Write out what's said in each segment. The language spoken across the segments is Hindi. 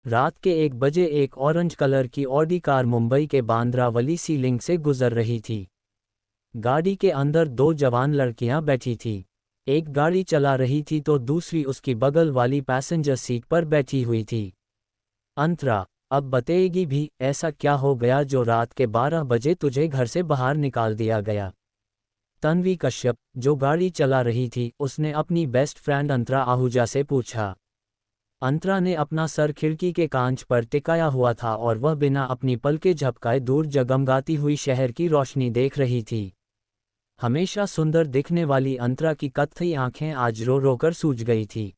रात के 1 बजे एक ऑरेंज कलर की ऑडी कार मुंबई के बांद्रावली सी लिंक से गुजर रही थी। गाड़ी के अंदर 2 जवान लड़कियां बैठी थी। एक गाड़ी चला रही थी तो दूसरी उसकी बगल वाली पैसेंजर सीट पर बैठी हुई थी। अंतरा, अब बताएगी भी, ऐसा क्या हो गया जो रात के 12 बजे तुझे घर से बाहर निकाल दिया गया? तन्वी कश्यप, जो गाड़ी चला रही थी, उसने अपनी बेस्ट फ्रेंड अंतरा आहूजा से पूछा। अंतरा ने अपना सर खिड़की के कांच पर टिकाया हुआ था और वह बिना अपनी पलकें झपकाए दूर जगमगाती हुई शहर की रोशनी देख रही थी। हमेशा सुंदर दिखने वाली अंतरा की कत्थई आंखें आज रो रो कर सूज गई थी।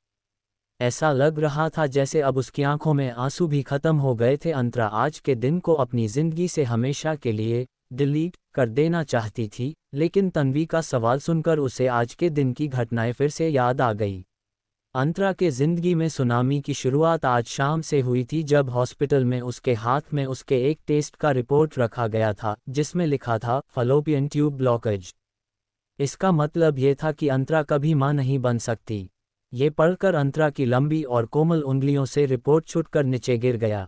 ऐसा लग रहा था जैसे अब उसकी आंखों में आंसू भी खत्म हो गए थे। अंतरा आज के दिन को अपनी जिंदगी से हमेशा के लिए डिलीट कर देना चाहती थी, लेकिन तन्वी का सवाल सुनकर उसे आज के दिन की घटनाएं फिर से याद आ गई। अंतरा के जिंदगी में सुनामी की शुरुआत आज शाम से हुई थी, जब हॉस्पिटल में उसके हाथ में उसके एक टेस्ट का रिपोर्ट रखा गया था जिसमें लिखा था फलोपियन ट्यूब ब्लॉकेज। इसका मतलब ये था कि अंतरा कभी मां नहीं बन सकती। ये पढ़कर अंतरा की लंबी और कोमल उंगलियों से रिपोर्ट छूटकर नीचे गिर गया।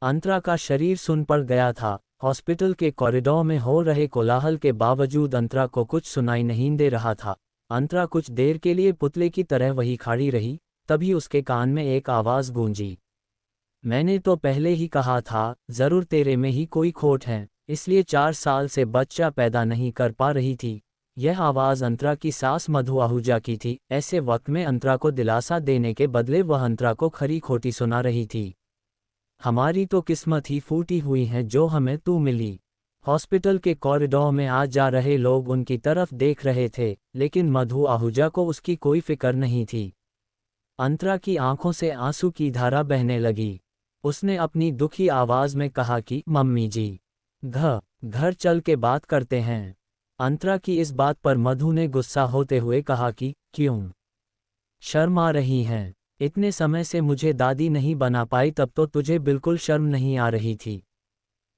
अंतरा का शरीर सुन पड़ गया था। हॉस्पिटल के कॉरिडोर में हो रहे कोलाहल के बावजूद अंतरा को कुछ सुनाई नहीं दे रहा था। अंतरा कुछ देर के लिए पुतले की तरह वहीं खड़ी रही। तभी उसके कान में एक आवाज़ गूंजी। मैंने तो पहले ही कहा था, ज़रूर तेरे में ही कोई खोट है, इसलिए 4 साल से बच्चा पैदा नहीं कर पा रही थी। यह आवाज़ अंतरा की सास मधु आहूजा की थी। ऐसे वक्त में अंतरा को दिलासा देने के बदले वह अंतरा को खरी खोटी सुना रही थी। हमारी तो किस्मत ही फूटी हुई है जो हमें तू मिली। हॉस्पिटल के कॉरिडोर में आ जा रहे लोग उनकी तरफ देख रहे थे, लेकिन मधु आहूजा को उसकी कोई फिक्र नहीं थी। अंतरा की आंखों से आंसू की धारा बहने लगी। उसने अपनी दुखी आवाज में कहा कि मम्मी जी, घर चल के बात करते हैं। अंतरा की इस बात पर मधु ने गुस्सा होते हुए कहा कि क्यों शर्म आ रही हैं? इतने समय से मुझे दादी नहीं बना पाई, तब तो तुझे बिल्कुल शर्म नहीं आ रही थी।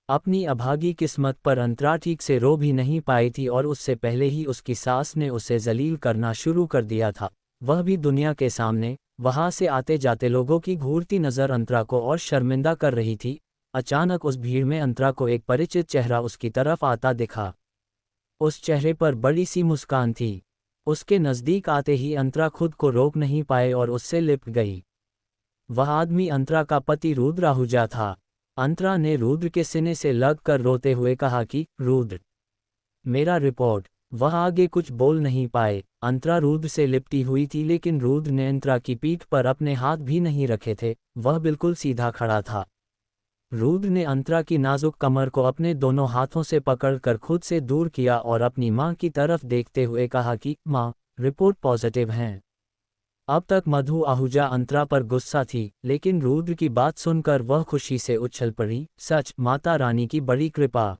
अपनी अभागी किस्मत पर अंतरा ठीक से रो भी नहीं पाई थी और उससे पहले ही उसकी सास ने उसे जलील करना शुरू कर दिया था, वह भी दुनिया के सामने। वहां से आते जाते लोगों की घूरती नज़र अंतरा को और शर्मिंदा कर रही थी। अचानक उस भीड़ में अंतरा को एक परिचित चेहरा उसकी तरफ आता दिखा। उस चेहरे पर बड़ी सी मुस्कान थी। उसके नज़दीक आते ही अंतरा खुद को रोक नहीं पाए और उससे लिपट गई। वह आदमी अंतरा का पति रुद्र आहूजा था। अंतरा ने रुद्र के सीने से लगकर रोते हुए कहा कि रुद्र, मेरा रिपोर्ट। वह आगे कुछ बोल नहीं पाए। अंतरा रुद्र से लिपटी हुई थी, लेकिन रुद्र ने अंतरा की पीठ पर अपने हाथ भी नहीं रखे थे। वह बिल्कुल सीधा खड़ा था। रुद्र ने अंतरा की नाजुक कमर को अपने दोनों हाथों से पकड़कर खुद से दूर किया और अपनी मां की तरफ देखते हुए कहा कि मां, रिपोर्ट पॉजिटिव है। अब तक मधु आहूजा अंतरा पर गुस्सा थी, लेकिन रुद्र की बात सुनकर वह खुशी से उछल पड़ी। सच, माता रानी की बड़ी कृपा।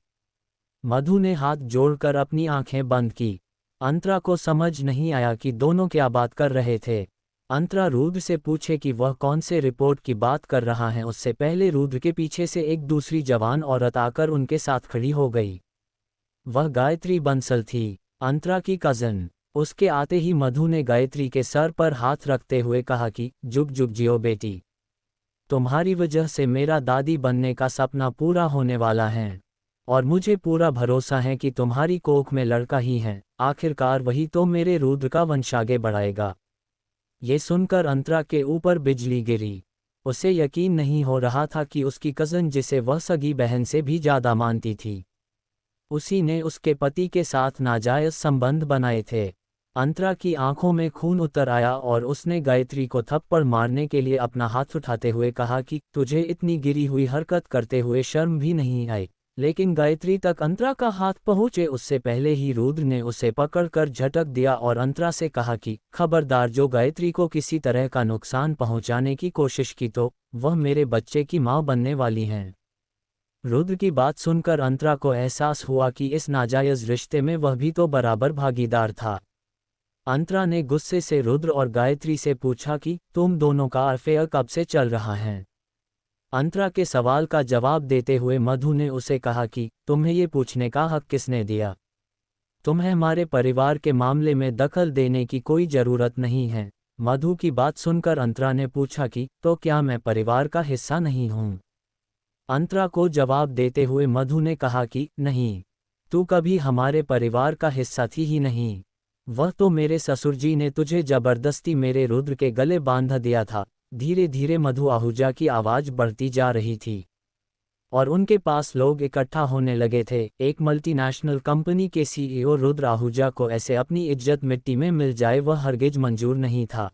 मधु ने हाथ जोड़कर अपनी आंखें बंद की। अंतरा को समझ नहीं आया कि दोनों क्या बात कर रहे थे। अंतरा रुद्र से पूछे कि वह कौन से रिपोर्ट की बात कर रहा है, उससे पहले रुद्र के पीछे से एक दूसरी जवान औरत आकर उनके साथ खड़ी हो गई। वह गायत्री बंसल थी, अंतरा की कज़न। उसके आते ही मधु ने गायत्री के सर पर हाथ रखते हुए कहा कि जुग जुग जियो बेटी, तुम्हारी वजह से मेरा दादी बनने का सपना पूरा होने वाला है और मुझे पूरा भरोसा है कि तुम्हारी कोख में लड़का ही है। आखिरकार वही तो मेरे रुद्र का वंश आगे बढ़ाएगा। ये सुनकर अंतरा के ऊपर बिजली गिरी। उसे यकीन नहीं हो रहा था कि उसकी कज़न, जिसे वह सगी बहन से भी ज़्यादा मानती थी, उसी ने उसके पति के साथ नाजायज़ संबंध बनाए थे। अंतरा की आंखों में खून उतर आया और उसने गायत्री को थप्पड़ मारने के लिए अपना हाथ उठाते हुए कहा कि तुझे इतनी गिरी हुई हरकत करते हुए शर्म भी नहीं आई। लेकिन गायत्री तक अंतरा का हाथ पहुंचे उससे पहले ही रुद्र ने उसे पकड़कर झटक दिया और अंतरा से कहा कि खबरदार, जो गायत्री को किसी तरह का नुकसान पहुंचाने की कोशिश की तो वह मेरे बच्चे की मां बनने वाली हैं। रुद्र की बात सुनकर अंतरा को एहसास हुआ कि इस नाजायज़ रिश्ते में वह भी तो बराबर भागीदार था। अंतरा ने गुस्से से रुद्र और गायत्री से पूछा कि तुम दोनों का अफेयर कब से चल रहा है? अंतरा के सवाल का जवाब देते हुए मधु ने उसे कहा कि तुम्हें ये पूछने का हक किसने दिया? तुम्हें हमारे परिवार के मामले में दखल देने की कोई ज़रूरत नहीं है। मधु की बात सुनकर अंतरा ने पूछा कि तो क्या मैं परिवार का हिस्सा नहीं हूँ। अंतरा को जवाब देते हुए मधु ने कहा कि नहीं, तू कभी हमारे परिवार का हिस्सा थी ही नहीं। वह तो मेरे ससुर जी ने तुझे जबरदस्ती मेरे रुद्र के गले बांध दिया था। धीरे धीरे मधु आहूजा की आवाज बढ़ती जा रही थी और उनके पास लोग इकट्ठा होने लगे थे। एक मल्टीनेशनल कंपनी के सीईओ रुद्र आहूजा को ऐसे अपनी इज्जत मिट्टी में मिल जाए वह हरगिज मंजूर नहीं था।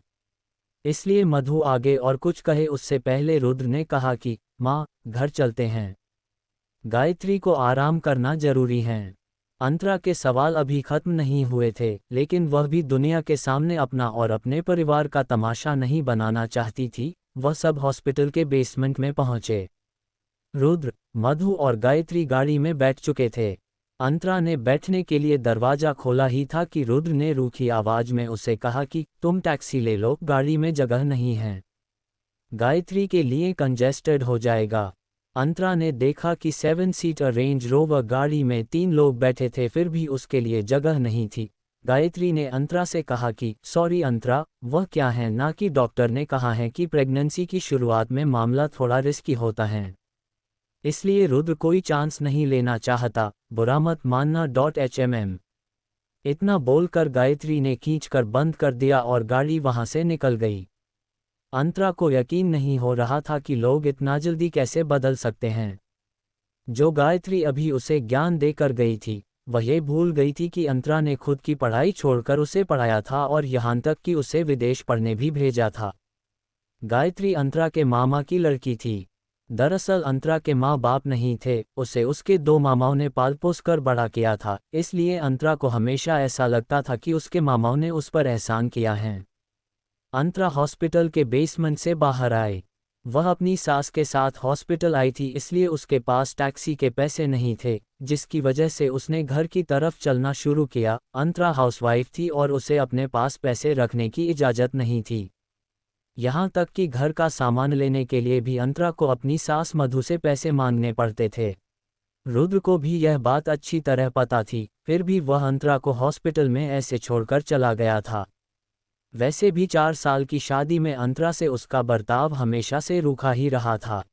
इसलिए मधु आगे और कुछ कहे उससे पहले रुद्र ने कहा कि माँ, घर चलते हैं। गायत्री को आराम करना जरूरी है। अंतरा के सवाल अभी खत्म नहीं हुए थे, लेकिन वह भी दुनिया के सामने अपना और अपने परिवार का तमाशा नहीं बनाना चाहती थी। वह सब हॉस्पिटल के बेसमेंट में पहुंचे। रुद्र, मधु और गायत्री गाड़ी में बैठ चुके थे। अंतरा ने बैठने के लिए दरवाजा खोला ही था कि रुद्र ने रूखी आवाज में उसे कहा कि तुम टैक्सी ले लो, गाड़ी में जगह नहीं है। गायत्री के लिए कंजेस्टेड हो जाएगा। अंतरा ने देखा कि 7 सीटर रेंज रोवर गाड़ी में 3 लोग बैठे थे, फिर भी उसके लिए जगह नहीं थी। गायत्री ने अंतरा से कहा कि सॉरी अंतरा, वह क्या है ना कि डॉक्टर ने कहा है कि प्रेगनेंसी की शुरुआत में मामला थोड़ा रिस्की होता है, इसलिए रुद्र कोई चांस नहीं लेना चाहता, बुरा मत मानना। HMM। इतना बोलकर गायत्री ने खींचकर बंद कर दिया और गाड़ी वहां से निकल गई। अंतरा को यकीन नहीं हो रहा था कि लोग इतना जल्दी कैसे बदल सकते हैं। जो गायत्री अभी उसे ज्ञान देकर गई थी, वह ये भूल गई थी कि अंतरा ने खुद की पढ़ाई छोड़कर उसे पढ़ाया था और यहाँ तक कि उसे विदेश पढ़ने भी भेजा था। गायत्री अंतरा के मामा की लड़की थी। दरअसल अंतरा के माँ बाप नहीं थे, उसे उसके 2 मामाओं ने पाल पोस कर बड़ा किया था, इसलिए अंतरा को हमेशा ऐसा लगता था कि उसके मामाओं ने उस पर एहसान किया है। अंतरा हॉस्पिटल के बेसमेंट से बाहर आए। वह अपनी सास के साथ हॉस्पिटल आई थी, इसलिए उसके पास टैक्सी के पैसे नहीं थे, जिसकी वजह से उसने घर की तरफ चलना शुरू किया। अंतरा हाउसवाइफ थी और उसे अपने पास पैसे रखने की इजाज़त नहीं थी। यहाँ तक कि घर का सामान लेने के लिए भी अंतरा को अपनी सास मधु से पैसे मांगने पड़ते थे। रुद्र को भी यह बात अच्छी तरह पता थी, फिर भी वह अंतरा को हॉस्पिटल में ऐसे छोड़कर चला गया था। वैसे भी 4 साल की शादी में अंतरा से उसका बर्ताव हमेशा से रूखा ही रहा था।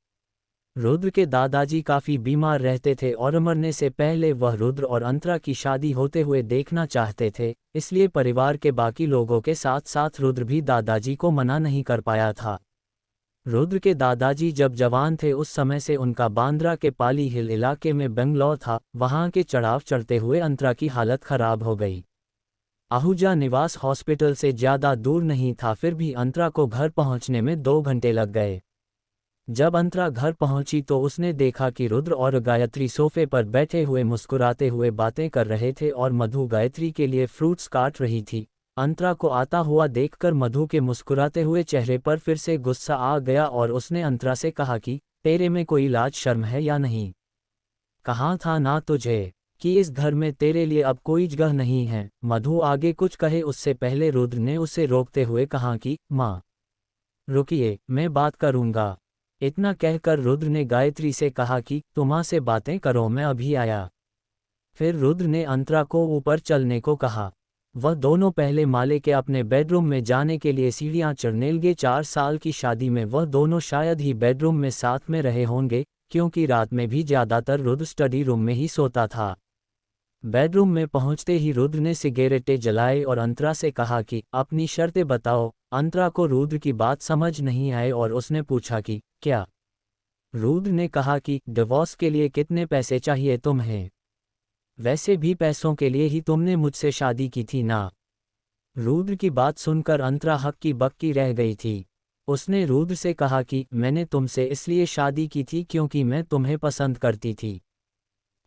रुद्र के दादाजी काफ़ी बीमार रहते थे और मरने से पहले वह रुद्र और अंतरा की शादी होते हुए देखना चाहते थे, इसलिए परिवार के बाकी लोगों के साथ साथ रुद्र भी दादाजी को मना नहीं कर पाया था। रुद्र के दादाजी जब जवान थे उस समय से उनका बांद्रा के पाली हिल इलाके में बंगलौर था। वहां के चढ़ाव चढ़ते हुए अंतरा की हालत खराब हो गई। आहूजा निवास हॉस्पिटल से ज़्यादा दूर नहीं था, फिर भी अंतरा को घर पहुंचने में 2 घंटे लग गए। जब अंतरा घर पहुंची तो उसने देखा कि रुद्र और गायत्री सोफे पर बैठे हुए मुस्कुराते हुए बातें कर रहे थे और मधु गायत्री के लिए फ्रूट्स काट रही थी। अंतरा को आता हुआ देखकर मधु के मुस्कुराते हुए चेहरे पर फिर से गुस्सा आ गया और उसने अंतरा से कहा कि तेरे में कोई लाज शर्म है या नहीं? कहाँ था ना तुझे कि इस घर में तेरे लिए अब कोई जगह नहीं है। मधु आगे कुछ कहे उससे पहले रुद्र ने उसे रोकते हुए कहा कि माँ, रुकिए, मैं बात करूँगा। इतना कहकर रुद्र ने गायत्री से कहा कि तुम माँ से बातें करो, मैं अभी आया। फिर रुद्र ने अंतरा को ऊपर चलने को कहा। वह दोनों पहले माले के अपने बेडरूम में जाने के लिए सीढ़ियां चढ़ने लगे। 4 साल की शादी में वह दोनों शायद ही बेडरूम में साथ में रहे होंगे, क्योंकि रात में भी ज़्यादातर रुद्र स्टडी रूम में ही सोता था। बेडरूम में पहुंचते ही रुद्र ने सिगरेटें जलाए और अंतरा से कहा कि अपनी शर्तें बताओ। अंतरा को रुद्र की बात समझ नहीं आई और उसने पूछा कि क्या? रुद्र ने कहा कि डिवोर्स के लिए कितने पैसे चाहिए तुम्हें? वैसे भी पैसों के लिए ही तुमने मुझसे शादी की थी ना? रुद्र की बात सुनकर अंतरा हक्की बक्की रह गई थी। उसने रुद्र से कहा कि मैंने तुमसे इसलिए शादी की थी क्योंकि मैं तुम्हें पसंद करती थी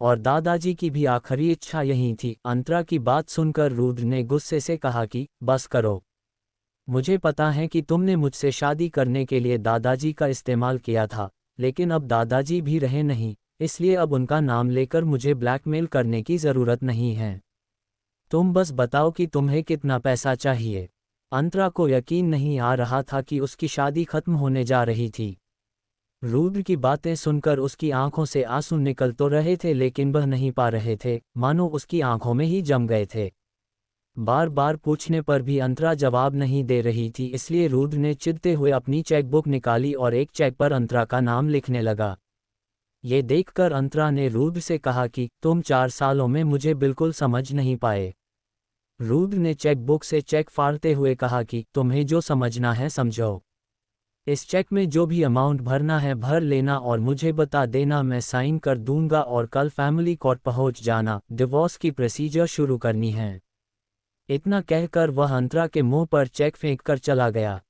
और दादाजी की भी आखिरी इच्छा यही थी। अंतरा की बात सुनकर रुद्र ने गुस्से से कहा कि बस करो, मुझे पता है कि तुमने मुझसे शादी करने के लिए दादाजी का इस्तेमाल किया था, लेकिन अब दादाजी भी रहे नहीं, इसलिए अब उनका नाम लेकर मुझे ब्लैकमेल करने की ज़रूरत नहीं है। तुम बस बताओ कि तुम्हें कितना पैसा चाहिए। अंतरा को यकीन नहीं आ रहा था कि उसकी शादी खत्म होने जा रही थी। रुद्र की बातें सुनकर उसकी आंखों से आंसू निकल तो रहे थे, लेकिन बह नहीं पा रहे थे, मानो उसकी आंखों में ही जम गए थे। बार बार पूछने पर भी अंतरा जवाब नहीं दे रही थी, इसलिए रुद्र ने चिढ़ते हुए अपनी चेकबुक निकाली और एक चेक पर अंतरा का नाम लिखने लगा। ये देखकर अंतरा ने रुद्र से कहा कि तुम 4 सालों में मुझे बिल्कुल समझ नहीं पाए। रुद्र ने चेकबुक से चेक फाड़ते हुए कहा कि तुम्हें जो समझना है समझो। इस चेक में जो भी अमाउंट भरना है भर लेना और मुझे बता देना, मैं साइन कर दूंगा और कल फैमिली कोर्ट पहुंच जाना, डिवोर्स की प्रोसीजर शुरू करनी है। इतना कहकर वह अंतरा के मुंह पर चेक फेंक कर चला गया।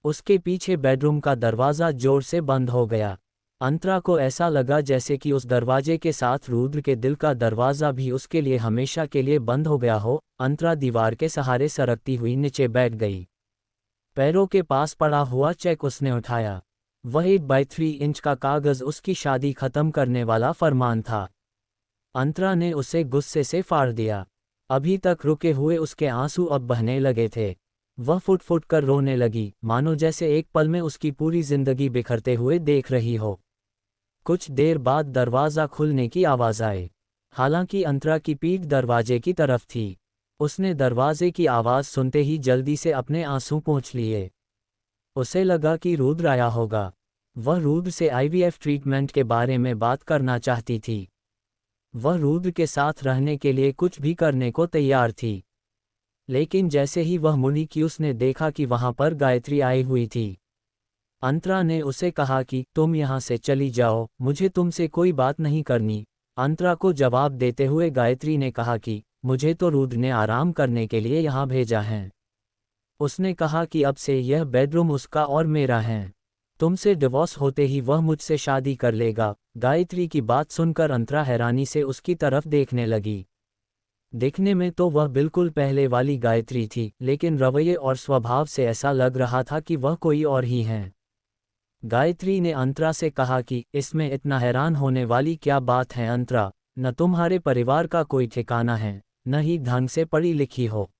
उसके पीछे बेडरूम का दरवाज़ा जोर से बंद हो गया। अंतरा को ऐसा लगा जैसे कि उस दरवाजे के साथ रुद्र के दिल का दरवाज़ा भी उसके लिए हमेशा के लिए बंद हो गया हो। अंतरा दीवार के सहारे सरकती हुई नीचे बैठ गई। पैरों के पास पड़ा हुआ चेक उसने उठाया। वह 8x3 इंच का कागज़ उसकी शादी खत्म करने वाला फरमान था। अंतरा ने उसे गुस्से से फाड़ दिया। अभी तक रुके हुए उसके आंसू अब बहने लगे थे। वह फुट फुट कर रोने लगी, मानो जैसे एक पल में उसकी पूरी जिंदगी बिखरते हुए देख रही हो। कुछ देर बाद दरवाज़ा खुलने की आवाज़ आई। हालांकि अंतरा की पीठ दरवाजे की तरफ थी। उसने दरवाजे की आवाज़ सुनते ही जल्दी से अपने आंसू पोंछ लिए। उसे लगा कि रुद्र आया होगा। वह रुद्र से IVF ट्रीटमेंट के बारे में बात करना चाहती थी। वह रुद्र के साथ रहने के लिए कुछ भी करने को तैयार थी। लेकिन जैसे ही वह मुड़ी कि उसने देखा कि वहां पर गायत्री आई हुई थी। अंतरा ने उसे कहा कि तुम यहाँ से चली जाओ, मुझे तुमसे कोई बात नहीं करनी। अंतरा को जवाब देते हुए गायत्री ने कहा कि मुझे तो रुद्र ने आराम करने के लिए यहाँ भेजा है। उसने कहा कि अब से यह बेडरूम उसका और मेरा है। तुमसे डिवोर्स होते ही वह मुझसे शादी कर लेगा। गायत्री की बात सुनकर अंतरा हैरानी से उसकी तरफ देखने लगी। देखने में तो वह बिल्कुल पहले वाली गायत्री थी, लेकिन रवैये और स्वभाव से ऐसा लग रहा था कि वह कोई और ही है। गायत्री ने अंतरा से कहा कि इसमें इतना हैरान होने वाली क्या बात है अंतरा, न तुम्हारे परिवार का कोई ठिकाना है, न ही ढंग से पढ़ी लिखी हो।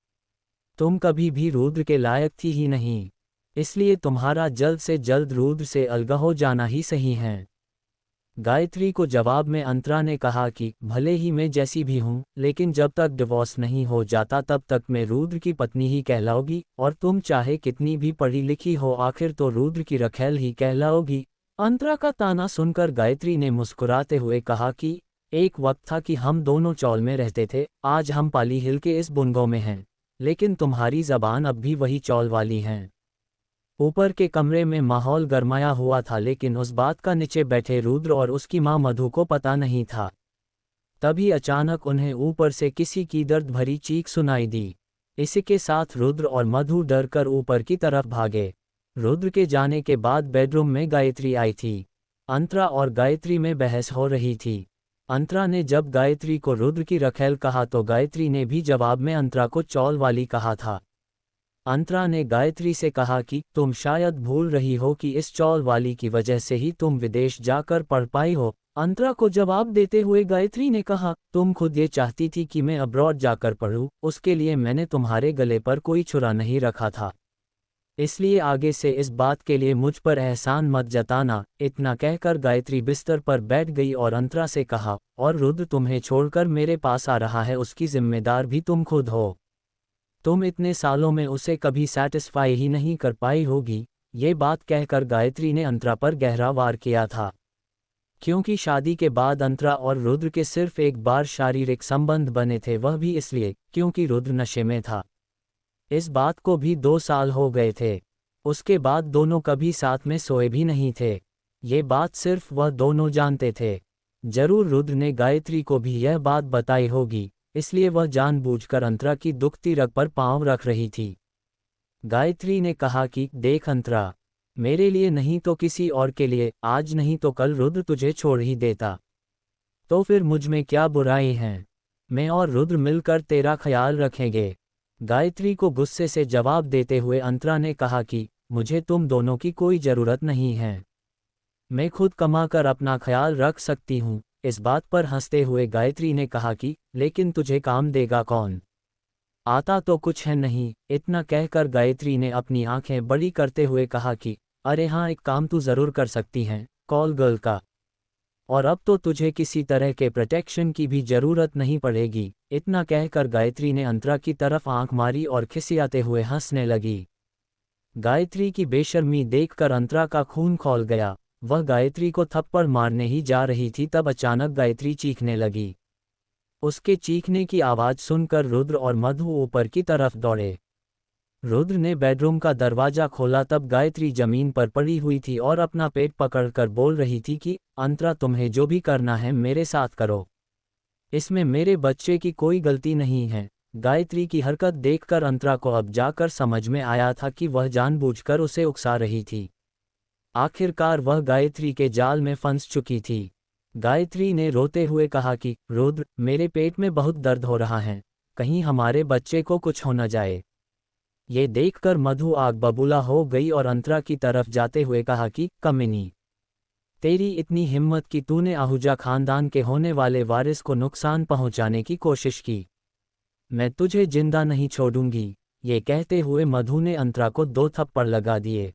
तुम कभी भी रुद्र के लायक थी ही नहीं, इसलिए तुम्हारा जल्द से जल्द रुद्र से अलग हो जाना ही सही है। गायत्री को जवाब में अंतरा ने कहा कि भले ही मैं जैसी भी हूँ, लेकिन जब तक डिवोर्स नहीं हो जाता तब तक मैं रुद्र की पत्नी ही कहलाओगी, और तुम चाहे कितनी भी पढ़ी लिखी हो आखिर तो रुद्र की रखैल ही कहलाओगी। अंतरा का ताना सुनकर गायत्री ने मुस्कुराते हुए कहा कि एक वक्त था कि हम दोनों चौल में रहते थे, आज हम पाली हिल के इस बुनगो में हैं, लेकिन तुम्हारी जबान अब भी वही चौल वाली हैं। ऊपर के कमरे में माहौल गरमाया हुआ था, लेकिन उस बात का नीचे बैठे रुद्र और उसकी मां मधु को पता नहीं था। तभी अचानक उन्हें ऊपर से किसी की दर्द भरी चीख सुनाई दी। इसी के साथ रुद्र और मधु डरकर ऊपर की तरफ भागे। रुद्र के जाने के बाद बेडरूम में गायत्री आई थी। अंतरा और गायत्री में बहस हो रही थी। अंतरा ने जब गायत्री को रुद्र की रखैल कहा तो गायत्री ने भी जवाब में अंतरा को चौल वाली कहा था। अंतरा ने गायत्री से कहा कि तुम शायद भूल रही हो कि इस चौल वाली की वजह से ही तुम विदेश जाकर पढ़ पाई हो। अंतरा को जवाब देते हुए गायत्री ने कहा, तुम खुद ये चाहती थी कि मैं अब्रॉड जाकर पढ़ूं, उसके लिए मैंने तुम्हारे गले पर कोई छुरा नहीं रखा था। इसलिए आगे से इस बात के लिए मुझ पर एहसान मत जताना। इतना कहकर गायत्री बिस्तर पर बैठ गई और अंतरा से कहा, और रुद्र तुम्हें छोड़कर मेरे पास आ रहा है, उसकी जिम्मेदार भी तुम खुद हो। तुम इतने सालों में उसे कभी सेटिस्फाई ही नहीं कर पाई होगी। ये बात कहकर गायत्री ने अंतरा पर गहरा वार किया था, क्योंकि शादी के बाद अंतरा और रुद्र के सिर्फ एक बार शारीरिक संबंध बने थे, वह भी इसलिए क्योंकि रुद्र नशे में था। इस बात को भी 2 साल हो गए थे। उसके बाद दोनों कभी साथ में सोए भी नहीं थे। ये बात सिर्फ वह दोनों जानते थे। जरूर रुद्र ने गायत्री को भी यह बात बताई होगी, इसलिए वह जानबूझकर अंतरा की दुखती रग पर पांव रख रही थी। गायत्री ने कहा कि देख अंतरा, मेरे लिए नहीं तो किसी और के लिए, आज नहीं तो कल रुद्र तुझे छोड़ ही देता, तो फिर मुझ में क्या बुराई है। मैं और रुद्र मिलकर तेरा ख्याल रखेंगे। गायत्री को गुस्से से जवाब देते हुए अंतरा ने कहा कि मुझे तुम दोनों की कोई ज़रूरत नहीं है, मैं खुद कमाकर अपना ख्याल रख सकती हूँ। इस बात पर हंसते हुए गायत्री ने कहा कि लेकिन तुझे काम देगा कौन, आता तो कुछ है नहीं। इतना कहकर गायत्री ने अपनी आंखें बड़ी करते हुए कहा कि अरे हाँ, एक काम तू ज़रूर कर सकती हैं, कॉल गर्ल का। और अब तो तुझे किसी तरह के प्रोटेक्शन की भी जरूरत नहीं पड़ेगी। इतना कहकर गायत्री ने अंतरा की तरफ आंख मारी और खिसियाते हुए हंसने लगी। गायत्री की बेशर्मी देखकर अंतरा का खून खौल गया। वह गायत्री को थप्पड़ मारने ही जा रही थी, तब अचानक गायत्री चीखने लगी। उसके चीखने की आवाज़ सुनकर रुद्र और मधु ऊपर की तरफ दौड़े। रुद्र ने बेडरूम का दरवाज़ा खोला, तब गायत्री जमीन पर पड़ी हुई थी और अपना पेट पकड़कर बोल रही थी कि अंतरा, तुम्हें जो भी करना है मेरे साथ करो, इसमें मेरे बच्चे की कोई गलती नहीं है। गायत्री की हरकत देखकर अंतरा को अब जाकर समझ में आया था कि वह जानबूझकर उसे उकसा रही थी। आखिरकार वह गायत्री के जाल में फंस चुकी थी। गायत्री ने रोते हुए कहा कि रुद्र, मेरे पेट में बहुत दर्द हो रहा है, कहीं हमारे बच्चे को कुछ हो न जाए। ये देखकर मधु आग बबूला हो गई और अंतरा की तरफ जाते हुए कहा कि कमीनी, तेरी इतनी हिम्मत कि तूने आहूजा खानदान के होने वाले वारिस को नुकसान पहुंचाने की कोशिश की। मैं तुझे जिंदा नहीं छोड़ूंगी। ये कहते हुए मधु ने अंतरा को 2 थप्पड़ लगा दिए।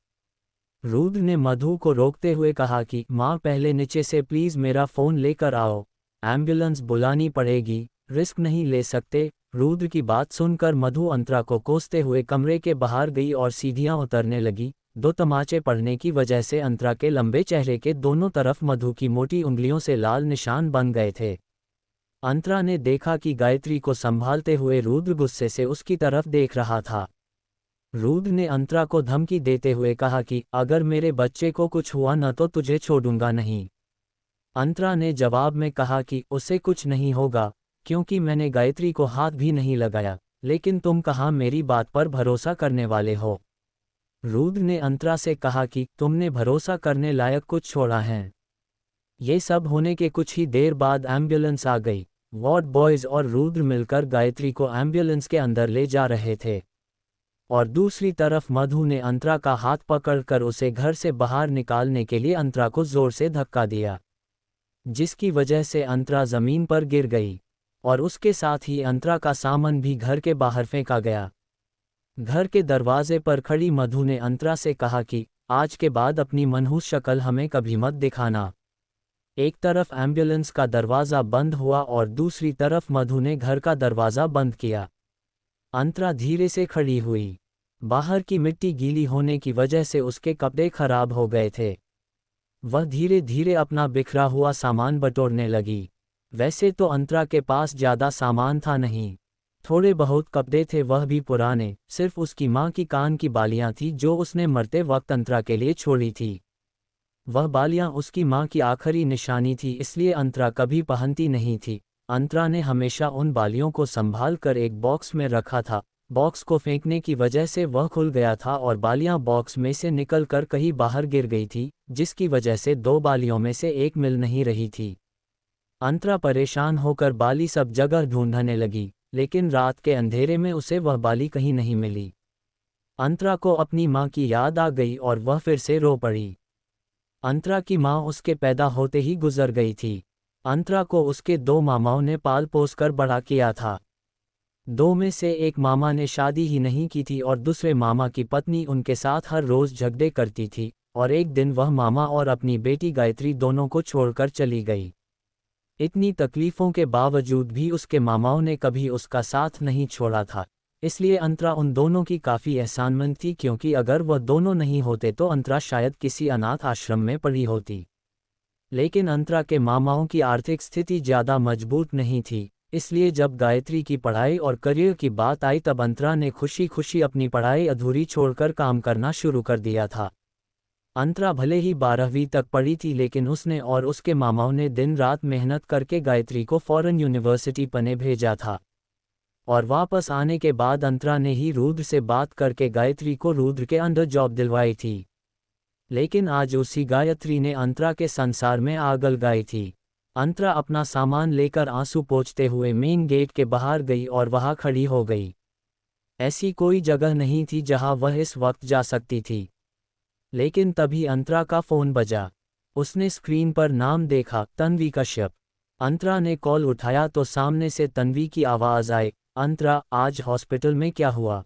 रुद्र ने मधु को रोकते हुए कहा कि माँ, पहले नीचे से प्लीज़ मेरा फ़ोन लेकर आओ, एम्बुलेंस बुलानी पड़ेगी, रिस्क नहीं ले सकते। रुद्र की बात सुनकर मधु अंतरा को कोसते हुए कमरे के बाहर गई और सीढ़ियाँ उतरने लगी। 2 तमाचे पड़ने की वजह से अंतरा के लंबे चेहरे के दोनों तरफ मधु की मोटी उंगलियों से लाल निशान बन गए थे। अंतरा ने देखा कि गायत्री को संभालते हुए रुद्र गुस्से से उसकी तरफ देख रहा था। रुद्र ने अंतरा को धमकी देते हुए कहा कि अगर मेरे बच्चे को कुछ हुआ न तो तुझे छोड़ूंगा नहीं। अंतरा ने जवाब में कहा कि उसे कुछ नहीं होगा, क्योंकि मैंने गायत्री को हाथ भी नहीं लगाया। लेकिन तुम कहाँ मेरी बात पर भरोसा करने वाले हो? रुद्र ने अंतरा से कहा कि तुमने भरोसा करने लायक कुछ छोड़ा है। ये सब होने के कुछ ही देर बाद एम्बुलेंस आ गई। वार्ड बॉयज और रुद्र मिलकर गायत्री को एम्बुलेंस के अंदर ले जा रहे थे और दूसरी तरफ मधु ने अंतरा का हाथ पकड़कर उसे घर से बाहर निकालने के लिए अंतरा को जोर से धक्का दिया, जिसकी वजह से अंतरा जमीन पर गिर गई और उसके साथ ही अंतरा का सामान भी घर के बाहर फेंका गया। घर के दरवाजे पर खड़ी मधु ने अंतरा से कहा कि आज के बाद अपनी मनहूस शक्ल हमें कभी मत दिखाना। एक तरफ एम्बुलेंस का दरवाज़ा बंद हुआ और दूसरी तरफ मधु ने घर का दरवाज़ा बंद किया। अंतरा धीरे से खड़ी हुई। बाहर की मिट्टी गीली होने की वजह से उसके कपड़े खराब हो गए थे। वह धीरे धीरे अपना बिखरा हुआ सामान बटोरने लगी। वैसे तो अंतरा के पास ज़्यादा सामान था नहीं, थोड़े बहुत कपड़े थे, वह भी पुराने। सिर्फ उसकी माँ की कान की बालियाँ थीं जो उसने मरते वक्त अंतरा के लिए छोड़ी थी। वह बालियाँ उसकी माँ की आखिरी निशानी थी, इसलिए अंतरा कभी पहनती नहीं थी। अंतरा ने हमेशा उन बालियों को संभाल कर एक बॉक्स में रखा था। बॉक्स को फेंकने की वजह से वह खुल गया था और बालियाँ बॉक्स में से निकलकर कहीं बाहर गिर गई थी, जिसकी वजह से 2 बालियों में से एक मिल नहीं रही थी। अंतरा परेशान होकर बाली सब जगह ढूंढने लगी, लेकिन रात के अंधेरे में उसे वह बाली कहीं नहीं मिली। अंतरा को अपनी माँ की याद आ गई और वह फिर से रो पड़ी। अंतरा की माँ उसके पैदा होते ही गुजर गई थी। अंतरा को उसके 2 मामाओं ने पाल पोस कर बड़ा किया था। 2 में से एक मामा ने शादी ही नहीं की थी और दूसरे मामा की पत्नी उनके साथ हर रोज़ झगड़े करती थी और एक दिन वह मामा और अपनी बेटी गायत्री दोनों को छोड़कर चली गई। इतनी तकलीफ़ों के बावजूद भी उसके मामाओं ने कभी उसका साथ नहीं छोड़ा था, इसलिए अंतरा उन दोनों की काफ़ी एहसानमंद थी, क्योंकि अगर वह दोनों नहीं होते तो अंतरा शायद किसी अनाथ आश्रम में पड़ी होती। लेकिन अंतरा के मामाओं की आर्थिक स्थिति ज़्यादा मजबूत नहीं थी, इसलिए जब गायत्री की पढ़ाई और करियर की बात आई तब अंतरा ने खुशी खुशी अपनी पढ़ाई अधूरी छोड़कर काम करना शुरू कर दिया था। अंतरा भले ही 12वीं तक पढ़ी थी, लेकिन उसने और उसके मामाओं ने दिन रात मेहनत करके गायत्री को फॉरेन यूनिवर्सिटी पढ़ने भेजा था और वापस आने के बाद अंतरा ने ही रुद्र से बात करके गायत्री को रुद्र के अंडर जॉब दिलवाई थी। लेकिन आज उसी गायत्री ने अंतरा के संसार में आग लगाई थी। अंतरा अपना सामान लेकर आंसू पोंछते हुए मेन गेट के बाहर गई और वहां खड़ी हो गई। ऐसी कोई जगह नहीं थी जहां वह इस वक्त जा सकती थी। लेकिन तभी अंतरा का फ़ोन बजा। उसने स्क्रीन पर नाम देखा, तन्वी कश्यप। अंतरा ने कॉल उठाया तो सामने से तन्वी की आवाज़ आई, अंतरा, आज हॉस्पिटल में क्या हुआ?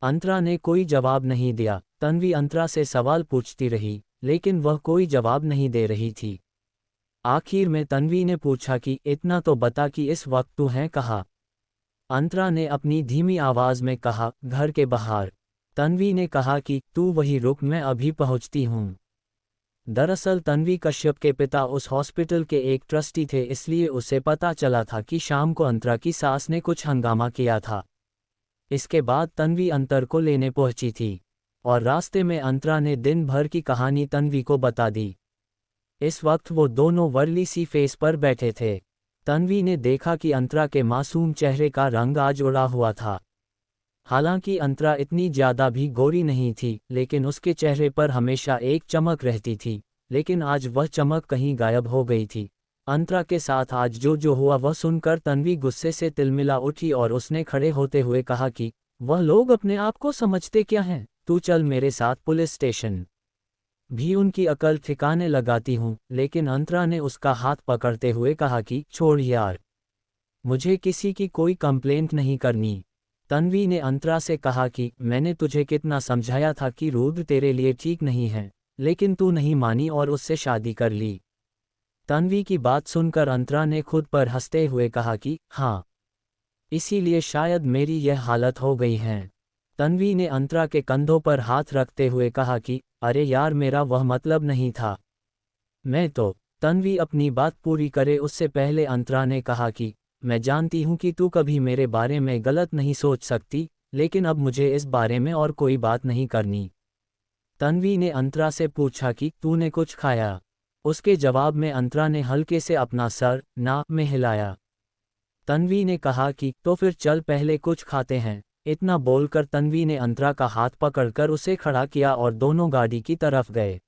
अंतरा ने कोई जवाब नहीं दिया। तन्वी अंतरा से सवाल पूछती रही, लेकिन वह कोई जवाब नहीं दे रही थी। आखिर में तन्वी ने पूछा कि इतना तो बता कि इस वक्त तू है कहाँ। अंतरा ने अपनी धीमी आवाज में कहा, घर के बाहर। तन्वी ने कहा कि तू वहीं रुक, मैं अभी पहुंचती हूँ। दरअसल तन्वी कश्यप के पिता उस हॉस्पिटल के एक ट्रस्टी थे, इसलिए उसे पता चला था कि शाम को अंतरा की सास ने कुछ हंगामा किया था। इसके बाद तन्वी अंतर को लेने पहुंची थी और रास्ते में अंतरा ने दिन भर की कहानी तन्वी को बता दी। इस वक्त वो दोनों वर्ली सी फेस पर बैठे थे। तन्वी ने देखा कि अंतरा के मासूम चेहरे का रंग आज उड़ा हुआ था। हालांकि अंतरा इतनी ज्यादा भी गोरी नहीं थी, लेकिन उसके चेहरे पर हमेशा एक चमक रहती थी, लेकिन आज वह चमक कहीं गायब हो गई थी। अंतरा के साथ आज जो हुआ वह सुनकर तन्वी गुस्से से तिलमिला उठी और उसने खड़े होते हुए कहा कि वह लोग अपने आप को समझते क्या हैं, तू चल मेरे साथ पुलिस स्टेशन। भी उनकी अकल ठिकाने लगाती हूँ, लेकिन अंतरा ने उसका हाथ पकड़ते हुए कहा कि छोड़ यार, मुझे किसी की कोई कंप्लेंट नहीं करनी। तन्वी ने अंतरा से कहा कि मैंने तुझे कितना समझाया था कि रुद्र तेरे लिए ठीक नहीं है, लेकिन तू नहीं मानी और उससे शादी कर ली। तन्वी की बात सुनकर अंतरा ने खुद पर हंसते हुए कहा कि हाँ, इसीलिए शायद मेरी यह हालत हो गई है। तन्वी ने अंतरा के कंधों पर हाथ रखते हुए कहा कि अरे यार, मेरा वह मतलब नहीं था। मैं तो। तन्वी अपनी बात पूरी करे उससे पहले अंतरा ने कहा कि मैं जानती हूं कि तू कभी मेरे बारे में गलत नहीं सोच सकती, लेकिन अब मुझे इस बारे में और कोई बात नहीं करनी। तन्वी ने अंतरा से पूछा कि तूने कुछ खाया। उसके जवाब में अंतरा ने हल्के से अपना सर नाक में हिलाया। तन्वी ने कहा कि तो फिर चल पहले कुछ खाते हैं। इतना बोलकर तन्वी ने अंतरा का हाथ पकड़कर उसे खड़ा किया और दोनों गाड़ी की तरफ गए।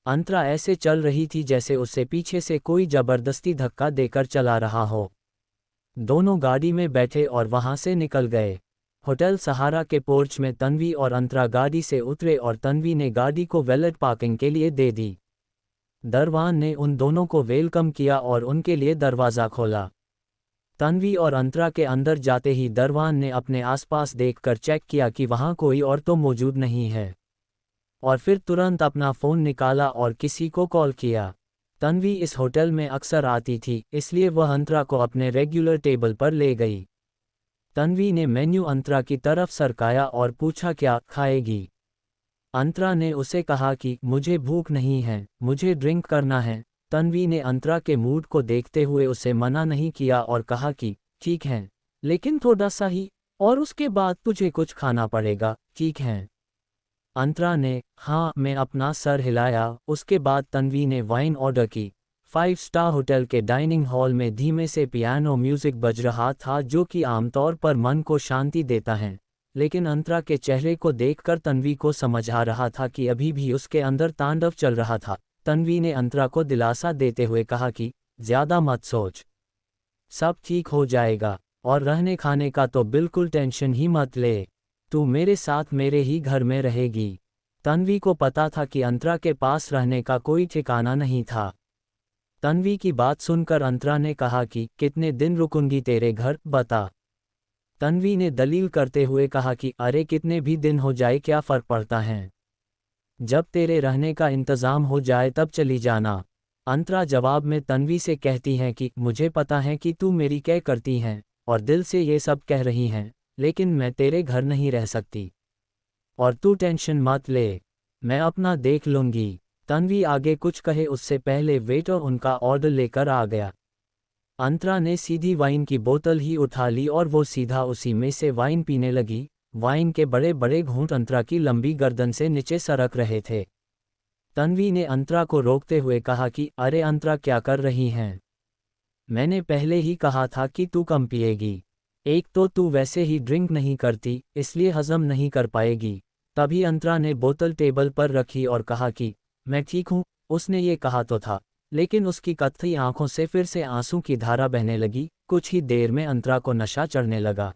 अंतरा ऐसे चल रही थी जैसे उसे पीछे से कोई जबरदस्ती धक्का देकर चला रहा हो। दोनों गाड़ी में बैठे और वहां से निकल गए। होटल सहारा के पोर्च में तन्वी और अंतरा गाड़ी से उतरे और तन्वी ने गाड़ी को वैलेट पार्किंग के लिए दे दी। दरवान ने उन दोनों को वेलकम किया और उनके लिए दरवाज़ा खोला। तन्वी और अंतरा के अंदर जाते ही दरवान ने अपने आसपास देखकर चेक किया कि वहां कोई और तो मौजूद नहीं है, और फिर तुरंत अपना फ़ोन निकाला और किसी को कॉल किया। तन्वी इस होटल में अक्सर आती थी, इसलिए वह अंतरा को अपने रेगुलर टेबल पर ले गई। तन्वी ने मेन्यू अंतरा की तरफ सरकाया और पूछा क्या खाएगी। अंतरा ने उसे कहा कि मुझे भूख नहीं है, मुझे ड्रिंक करना है। तन्वी ने अंतरा के मूड को देखते हुए उसे मना नहीं किया और कहा कि ठीक है, लेकिन थोड़ा सा ही, और उसके बाद तुझे कुछ खाना पड़ेगा, ठीक है। अंतरा ने हाँ में अपना सर हिलाया। उसके बाद तन्वी ने वाइन ऑर्डर की। 5 स्टार होटल के डाइनिंग हॉल में धीमे से पियानो म्यूजिक बज रहा था, जो कि आमतौर पर मन को शांति देता है, लेकिन अंतरा के चेहरे को देखकर तन्वी को समझ आ रहा था कि अभी भी उसके अंदर तांडव चल रहा था। तन्वी ने अंतरा को दिलासा देते हुए कहा कि ज्यादा मत सोच, सब ठीक हो जाएगा, और रहने खाने का तो बिल्कुल टेंशन ही मत ले, तू मेरे साथ मेरे ही घर में रहेगी। तन्वी को पता था कि अंतरा के पास रहने का कोई ठिकाना नहीं था। तन्वी की बात सुनकर अंतरा ने कहा कि कितने दिन रुकूंगी तेरे घर, बता। तन्वी ने दलील करते हुए कहा कि अरे कितने भी दिन हो जाए क्या फर्क पड़ता है, जब तेरे रहने का इंतज़ाम हो जाए तब चली जाना। अंतरा जवाब में तन्वी से कहती है कि मुझे पता है कि तू मेरी क्या करती है और दिल से ये सब कह रही हैं, लेकिन मैं तेरे घर नहीं रह सकती, और तू टेंशन मत ले, मैं अपना देख लूँगी। तन्वी आगे कुछ कहे उससे पहले वेटर उनका ऑर्डर लेकर आ गया। अंतरा ने सीधी वाइन की बोतल ही उठा ली और वो सीधा उसी में से वाइन पीने लगी। वाइन के बड़े बड़े घूंट अंतरा की लंबी गर्दन से नीचे सरक रहे थे। तन्वी ने अंतरा को रोकते हुए कहा कि अरे अंतरा, क्या कर रही हैं? मैंने पहले ही कहा था कि तू कम पिएगी। एक तो तू वैसे ही ड्रिंक नहीं करती, इसलिए हजम नहीं कर पाएगी। तभी अंतरा ने बोतल टेबल पर रखी और कहा कि मैं ठीक हूँ। उसने ये कहा तो था, लेकिन उसकी कत्थई आंखों से फिर से आंसू की धारा बहने लगी। कुछ ही देर में अंतरा को नशा चढ़ने लगा।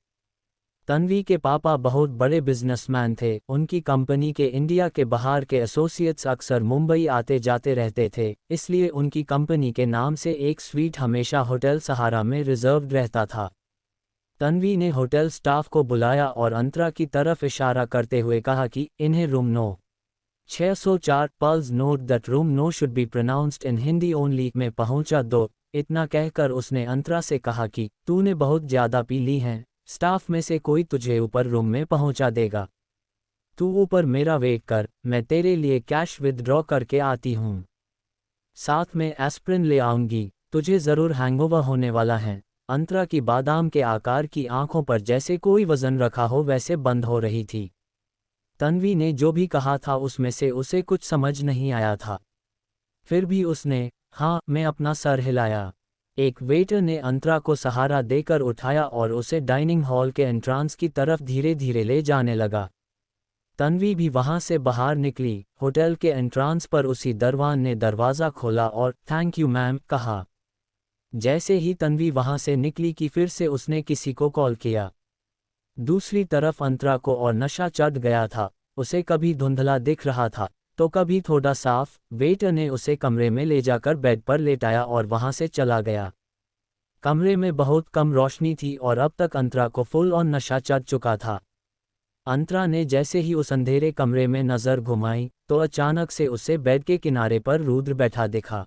तन्वी के पापा बहुत बड़े बिजनेसमैन थे। उनकी कंपनी के इंडिया के बाहर के एसोसिएट्स अक्सर मुंबई आते जाते रहते थे, इसलिए उनकी कंपनी के नाम से एक स्वीट हमेशा होटल सहारा में रिजर्व्ड रहता था। तन्वी ने होटल स्टाफ को बुलाया और अंतरा की तरफ इशारा करते हुए कहा कि इन्हें room no 604 Pulse note that room no should be pronounced in Hindi only में पहुंचा 2। इतना कहकर उसने अंतरा से कहा कि तूने बहुत ज़्यादा पी ली है, स्टाफ में से कोई तुझे ऊपर रूम में पहुंचा देगा। तू ऊपर मेरा वेट कर, मैं तेरे लिए कैश विदड्रॉ करके आती हूँ। साथ में एस्प्रिन ले आऊंगी, तुझे ज़रूर हैंगओवर होने वाला है। अंतरा की बादाम के आकार की आंखों पर जैसे कोई वजन रखा हो वैसे बंद हो रही थी। तन्वी ने जो भी कहा था उसमें से उसे कुछ समझ नहीं आया था। फिर भी उसने हाँ मैं अपना सर हिलाया। एक वेटर ने अंतरा को सहारा देकर उठाया और उसे डाइनिंग हॉल के एंट्रांस की तरफ धीरे धीरे ले जाने लगा। तन्वी भी वहां से बाहर निकली। होटल के एंट्रांस पर उसी दरवान ने दरवाज़ा खोला और थैंक यू मैम कहा। जैसे ही तन्वी वहां से निकली कि फिर से उसने किसी को कॉल किया। दूसरी तरफ अंतरा को और नशा चढ़ गया था। उसे कभी धुंधला दिख रहा था तो कभी थोड़ा साफ। वेटर ने उसे कमरे में ले जाकर बेड पर लेटाया और वहां से चला गया। कमरे में बहुत कम रोशनी थी और अब तक अंतरा को फुल ऑन नशा चढ़ चुका था। अंतरा ने जैसे ही उस अंधेरे कमरे में नज़र घुमाई तो अचानक से उसे बेड के किनारे पर रुद्र बैठा दिखा।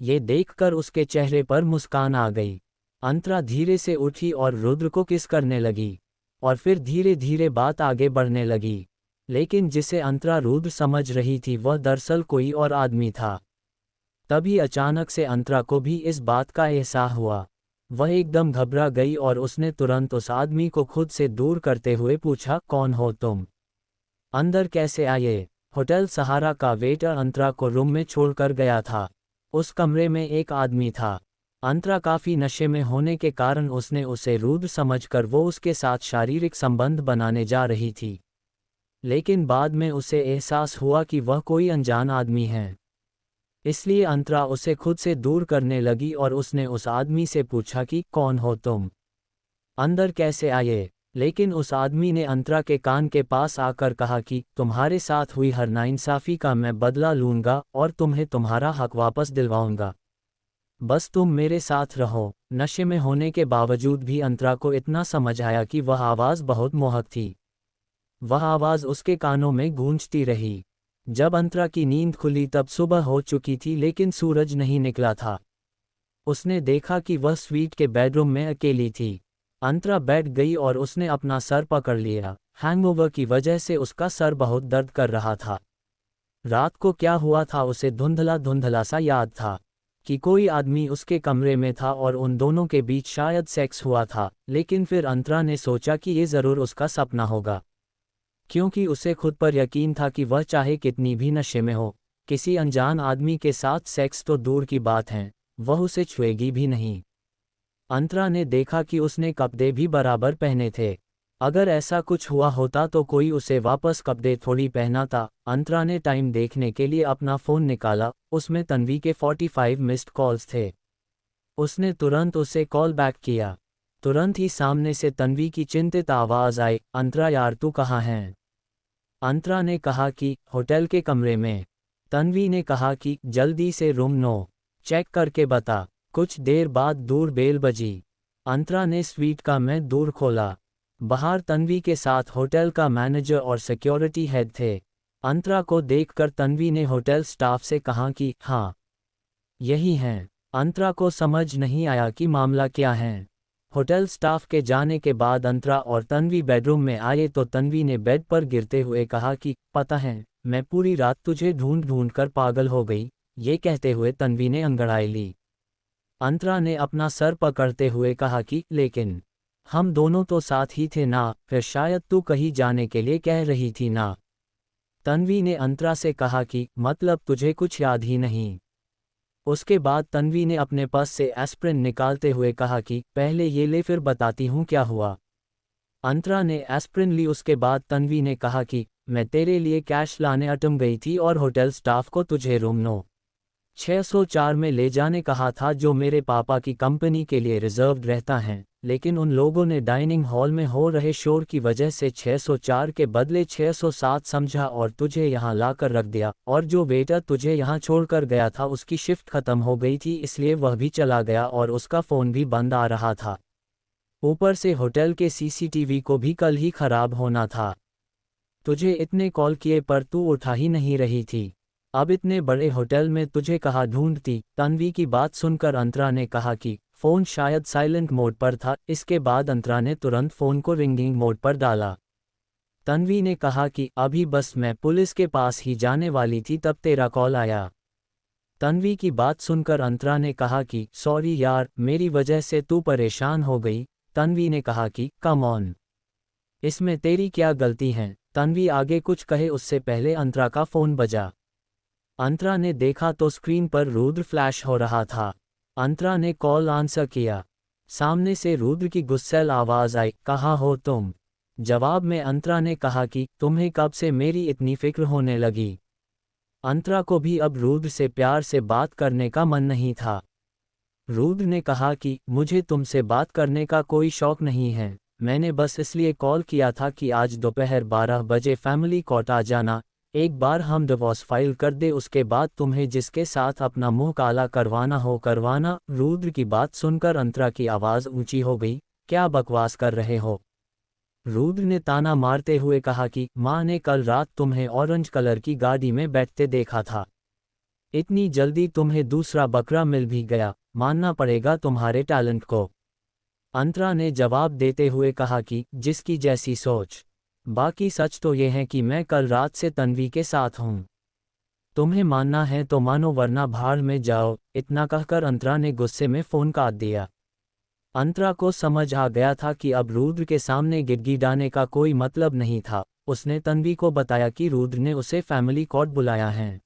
ये देखकर उसके चेहरे पर मुस्कान आ गई। अंतरा धीरे से उठी और रुद्र को किस करने लगी और फिर धीरे धीरे बात आगे बढ़ने लगी। लेकिन जिसे अंतरा रुद्र समझ रही थी वह दरअसल कोई और आदमी था। तभी अचानक से अंतरा को भी इस बात का एहसास हुआ। वह एकदम घबरा गई और उसने तुरंत उस आदमी को खुद से दूर करते हुए पूछा, कौन हो तुम? अंदर कैसे आए? होटल सहारा का वेटर अंतरा को रूम में छोड़कर गया था। उस कमरे में एक आदमी था। अंतरा काफ़ी नशे में होने के कारण उसने उसे रुद्र समझकर वो उसके साथ शारीरिक संबंध बनाने जा रही थी। लेकिन बाद में उसे एहसास हुआ कि वह कोई अनजान आदमी है। इसलिए अंतरा उसे खुद से दूर करने लगी और उसने उस आदमी से पूछा कि कौन हो तुम? अंदर कैसे आए? लेकिन उस आदमी ने अंतरा के कान के पास आकर कहा कि तुम्हारे साथ हुई हर नाइंसाफ़ी का मैं बदला लूँगा और तुम्हें तुम्हारा हक वापस दिलवाऊँगा। बस तुम मेरे साथ रहो। नशे में होने के बावजूद भी अंतरा को इतना समझ आया कि वह आवाज़ बहुत मोहक थी। वह आवाज़ उसके कानों में गूंजती रही। जब अंतरा की नींद खुली तब सुबह हो चुकी थी लेकिन सूरज नहीं निकला था। उसने देखा कि वह स्वीट के बेडरूम में अकेली थी। अंतरा बैठ गई और उसने अपना सर पकड़ लिया। हैंगओवर की वजह से उसका सर बहुत दर्द कर रहा था। रात को क्या हुआ था उसे धुंधला धुंधला सा याद था कि कोई आदमी उसके कमरे में था और उन दोनों के बीच शायद सेक्स हुआ था। लेकिन फिर अंतरा ने सोचा कि ये ज़रूर उसका सपना होगा, क्योंकि उसे खुद पर यकीन था कि वह चाहे कितनी भी नशे में हो, किसी अनजान आदमी के साथ सेक्स तो दूर की बात है, वह उसे छुएगी भी नहीं। अंतरा ने देखा कि उसने कपड़े भी बराबर पहने थे। अगर ऐसा कुछ हुआ होता तो कोई उसे वापस कपड़े थोड़ी पहनाता। अंतरा ने टाइम देखने के लिए अपना फ़ोन निकाला। उसमें तन्वी के 45 मिस्ड कॉल्स थे। उसने तुरंत उसे कॉल बैक किया। तुरंत ही सामने से तन्वी की चिंतित आवाज़ आई, अंतरा यार तू कहाँ है? अंतरा ने कहा कि होटल के कमरे में। तन्वी ने कहा कि जल्दी से रूम 9 चेक करके बता। कुछ देर बाद दूर बेल बजी। अंतरा ने स्वीट का मैं दूर खोला। बाहर तन्वी के साथ होटल का मैनेजर और सिक्योरिटी हेड थे। अंतरा को देखकर तन्वी ने होटल स्टाफ से कहा कि हाँ यही हैं। अंतरा को समझ नहीं आया कि मामला क्या है। होटल स्टाफ के जाने के बाद अंतरा और तन्वी बेडरूम में आए तो तन्वी ने बेड पर गिरते हुए कहा कि पता है मैं पूरी रात तुझे ढूंढ ढूंढ कर पागल हो गई। ये कहते हुए तन्वी ने अंगड़ाई ली। अंतरा ने अपना सर पकड़ते हुए कहा कि लेकिन हम दोनों तो साथ ही थे ना, फिर शायद तू कहीं जाने के लिए कह रही थी ना। तन्वी ने अंतरा से कहा कि मतलब तुझे कुछ याद ही नहीं। उसके बाद तन्वी ने अपने पर्स से एस्प्रिन निकालते हुए कहा कि पहले ये ले फिर बताती हूँ क्या हुआ। अंतरा ने एस्प्रिन ली। उसके बाद तन्वी ने कहा कि मैं तेरे लिए कैश लाने अटम गई थी और होटल स्टाफ को तुझे रूम 9 604 में ले जाने कहा था, जो मेरे पापा की कंपनी के लिए रिजर्व्ड रहता है। लेकिन उन लोगों ने डाइनिंग हॉल में हो रहे शोर की वजह से 604 के बदले 607 समझा और तुझे यहाँ लाकर रख दिया। और जो वेटर तुझे यहाँ छोड़कर गया था उसकी शिफ्ट खत्म हो गई थी, इसलिए वह भी चला गया और उसका फ़ोन भी बंद आ रहा था। ऊपर से होटल के सीसीटीवी को भी कल ही खराब होना था। तुझे इतने कॉल किए पर तू उठा ही नहीं रही थी। अब इतने बड़े होटल में तुझे कहाँ ढूंढती। तन्वी की बात सुनकर अंतरा ने कहा कि फ़ोन शायद साइलेंट मोड पर था। इसके बाद अंतरा ने तुरंत फ़ोन को रिंगिंग मोड पर डाला। तन्वी ने कहा कि अभी बस मैं पुलिस के पास ही जाने वाली थी तब तेरा कॉल आया। तन्वी की बात सुनकर अंतरा ने कहा कि सॉरी यार, मेरी वजह से तू परेशान हो गई। तन्वी ने कहा कि कम ऑन, इसमें तेरी क्या गलती है। तन्वी आगे कुछ कहे उससे पहले अंतरा का फ़ोन बजा। अंतरा ने देखा तो स्क्रीन पर रुद्र फ्लैश हो रहा था। अंतरा ने कॉल आंसर किया। सामने से रुद्र की गुस्सैल आवाज़ आई, कहाँ हो तुम। जवाब में अंतरा ने कहा कि तुम्हें कब से मेरी इतनी फिक्र होने लगी। अंतरा को भी अब रुद्र से प्यार से बात करने का मन नहीं था। रुद्र ने कहा कि मुझे तुमसे बात करने का कोई शौक नहीं है, मैंने बस इसलिए कॉल किया था कि आज दोपहर 12 बजे फैमिली कोर्ट आ जाना। एक बार हम डिवोर्स फाइल कर दे, उसके बाद तुम्हें जिसके साथ अपना मुंह काला करवाना हो करवाना। रुद्र की बात सुनकर अंतरा की आवाज़ ऊंची हो गई, क्या बकवास कर रहे हो। रुद्र ने ताना मारते हुए कहा कि माँ ने कल रात तुम्हें ऑरेंज कलर की गाड़ी में बैठते देखा था। इतनी जल्दी तुम्हें दूसरा बकरा मिल भी गया, मानना पड़ेगा तुम्हारे टैलेंट को। अंतरा ने जवाब देते हुए कहा कि जिसकी जैसी सोच। बाकी सच तो ये है कि मैं कल रात से तन्वी के साथ हूँ। तुम्हें मानना है तो मानो वरना भाड़ में जाओ। इतना कहकर अंतरा ने गुस्से में फ़ोन काट दिया। अंतरा को समझ आ गया था कि अब रुद्र के सामने गिड़गिड़ाने का कोई मतलब नहीं था। उसने तन्वी को बताया कि रुद्र ने उसे फैमिली कोर्ट बुलाया है।